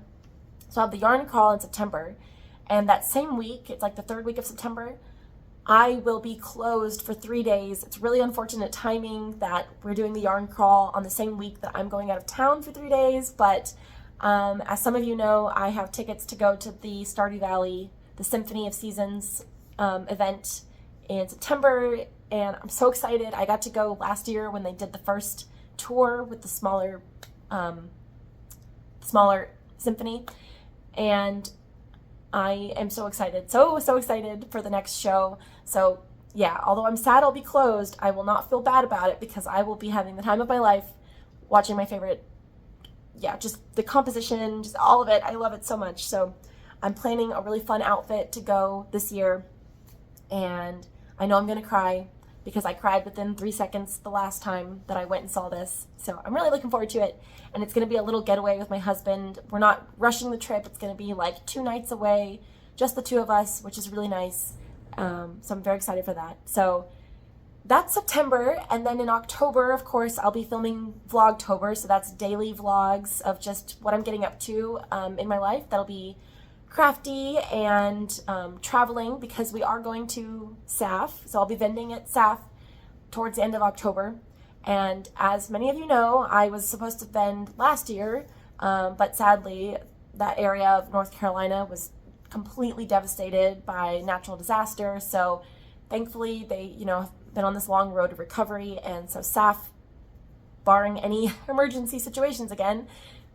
So I'll have the yarn crawl in September, and that same week, it's like the 3rd week of September, I will be closed for 3 days. It's really unfortunate timing that we're doing the yarn crawl on the same week that I'm going out of town for 3 days, but as some of you know, I have tickets to go to the Stardew Valley, the Symphony of Seasons event in September, and I'm so excited. I got to go last year when they did the first tour with the smaller symphony, and I am so excited, so excited for the next show. So yeah, although I'm sad I'll be closed, I will not feel bad about it because I will be having the time of my life watching my favorite, just the composition, just all of it. I love it so much. So I'm planning a really fun outfit to go this year, and I know I'm gonna cry because I cried within 3 seconds the last time that I went and saw this. So I'm really looking forward to it, and it's gonna be a little getaway with my husband. We're not rushing the trip. It's gonna be like 2 nights away, just the 2 of us, which is really nice. So I'm very excited for that. So that's September, and then in October, of course, I'll be filming Vlogtober, so that's daily vlogs of just what I'm getting up to in my life. That'll be crafty and traveling because we are going to SAF, so I'll be vending at SAF towards the end of October. And as many of you know, I was supposed to vend last year, but sadly that area of North Carolina was completely devastated by natural disaster. So thankfully they, have been on this long road of recovery, and so SAF, barring any emergency situations again,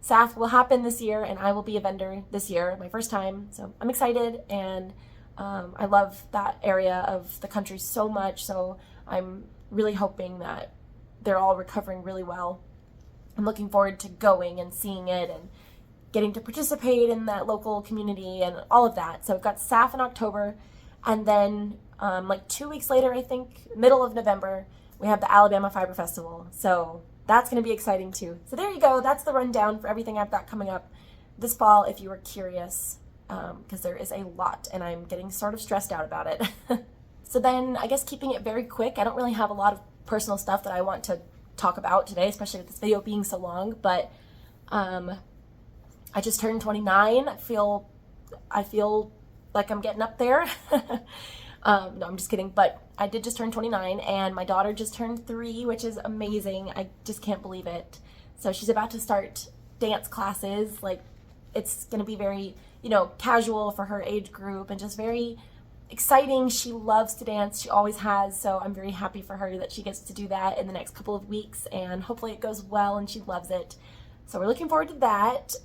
SAF will happen this year, and I will be a vendor this year, my first time. So I'm excited, and I love that area of the country so much. So I'm really hoping that they're all recovering really well. I'm looking forward to going and seeing it and getting to participate in that local community and all of that. So I've got SAF in October, and then like 2 weeks later, I think, middle of November, we have the Alabama Fiber Festival. So that's going to be exciting too. So there you go. That's the rundown for everything I've got coming up this fall, if you were curious, because there is a lot, and I'm getting sort of stressed out about it. So then I guess keeping it very quick, I don't really have a lot of personal stuff that I want to talk about today, especially with this video being so long, but I just turned 29. I feel like I'm getting up there. No, I'm just kidding, but I did just turn 29, and my daughter just turned 3, which is amazing. I just can't believe it. So she's about to start dance classes. Like, it's going to be very, casual for her age group and just very exciting. She loves to dance. She always has. So I'm very happy for her that she gets to do that in the next couple of weeks, and hopefully it goes well and she loves it. So we're looking forward to that.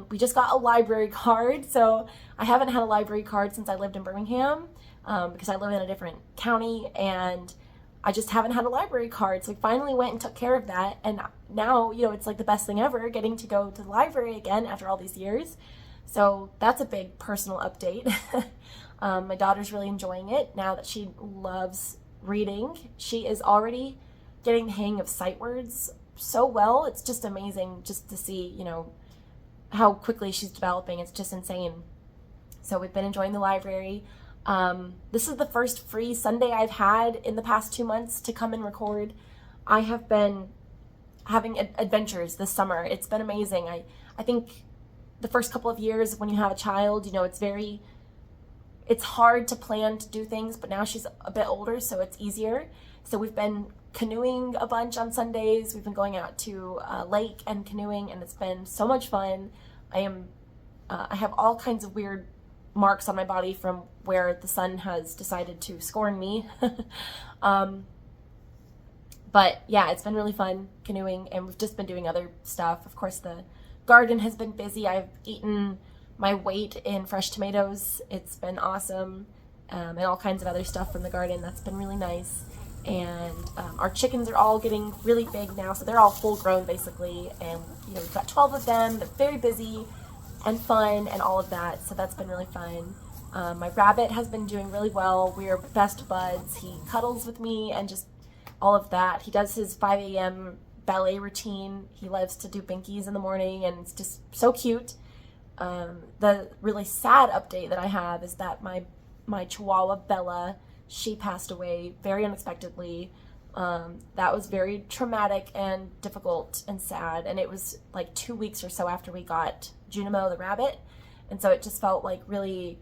We just got a library card. So I haven't had a library card since I lived in Birmingham, because I live in a different county, and I just haven't had a library card. So I finally went and took care of that. And now, you know, it's like the best thing ever, getting to go to the library again after all these years. So that's a big personal update. My daughter's really enjoying it now that she loves reading. She is already getting the hang of sight words so well. It's just amazing just to see, you know, how quickly she's developing. It's just insane. So we've been enjoying the library. This is the first free Sunday I've had in the past 2 months to come and record. I have been having adventures this summer. It's been amazing. I think the first couple of years when you have a child, you know, it's hard to plan to do things, but now she's a bit older, so it's easier. So we've been canoeing a bunch on Sundays. We've been going out to a lake and canoeing, and it's been so much fun. I have all kinds of weird marks on my body from where the sun has decided to scorn me. But yeah, it's been really fun canoeing, and we've just been doing other stuff. Of course, the garden has been busy. I've eaten my weight in fresh tomatoes. It's been awesome, and all kinds of other stuff from the garden. That's been really nice. And our chickens are all getting really big now, so they're all full grown basically. And you know, we've got 12 of them. They're very busy and fun and all of that, so that's been really fun. My rabbit has been doing really well. We are best buds. He cuddles with me and just all of that. He does his 5 a.m. ballet routine. He loves to do binkies in the morning, and it's just so cute. The really sad update that I have is that my Chihuahua Bella, she passed away very unexpectedly. That was very traumatic and difficult and sad, and it was like 2 weeks or so after we got Junimo the rabbit, and so it just felt like really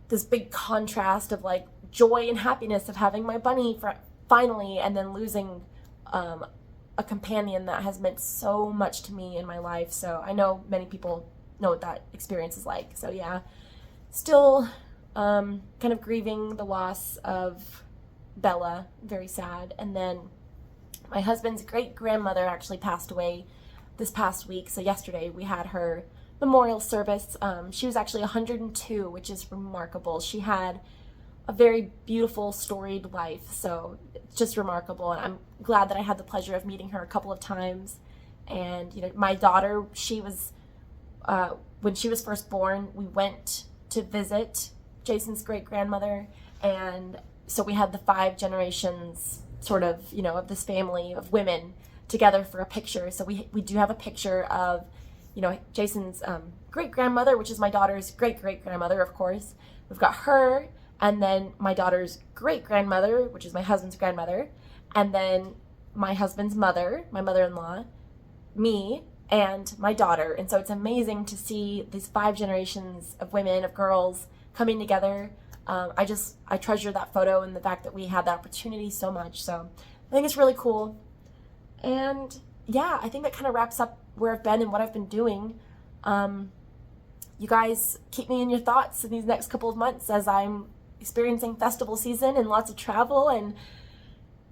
this big contrast of like joy and happiness of having my bunny finally, and then losing a companion that has meant so much to me in my life. So I know many people know what that experience is like. So yeah, still kind of grieving the loss of Bella, very sad. And then my husband's great grandmother actually passed away this past week. So yesterday we had her memorial service. She was actually 102, which is remarkable. She had a very beautiful storied life, so it's just remarkable, and I'm glad that I had the pleasure of meeting her a couple of times. And you know, my daughter, she was when she was first born, we went to visit Jason's great grandmother, and so we had the 5 generations sort of, you know, of this family of women together for a picture. So we do have a picture of, you know, Jason's great grandmother, which is my daughter's great great grandmother, of course. We've got her, and then my daughter's great grandmother, which is my husband's grandmother, and then my husband's mother, my mother-in-law, me, and my daughter. And so it's amazing to see these 5 generations of women, of girls coming together. I treasure that photo and the fact that we had that opportunity so much. So I think it's really cool. And yeah, I think that kind of wraps up where I've been and what I've been doing. You guys keep me in your thoughts in these next couple of months as I'm experiencing festival season and lots of travel and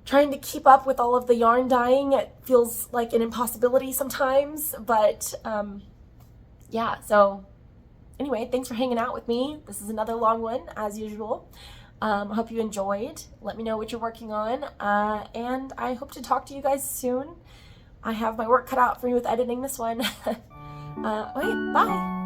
trying to keep up with all of the yarn dyeing. It feels like an impossibility sometimes, but yeah, so anyway, thanks for hanging out with me. This is another long one, as usual. I hope you enjoyed. Let me know what you're working on, and I hope to talk to you guys soon. I have my work cut out for me with editing this one. Okay, bye!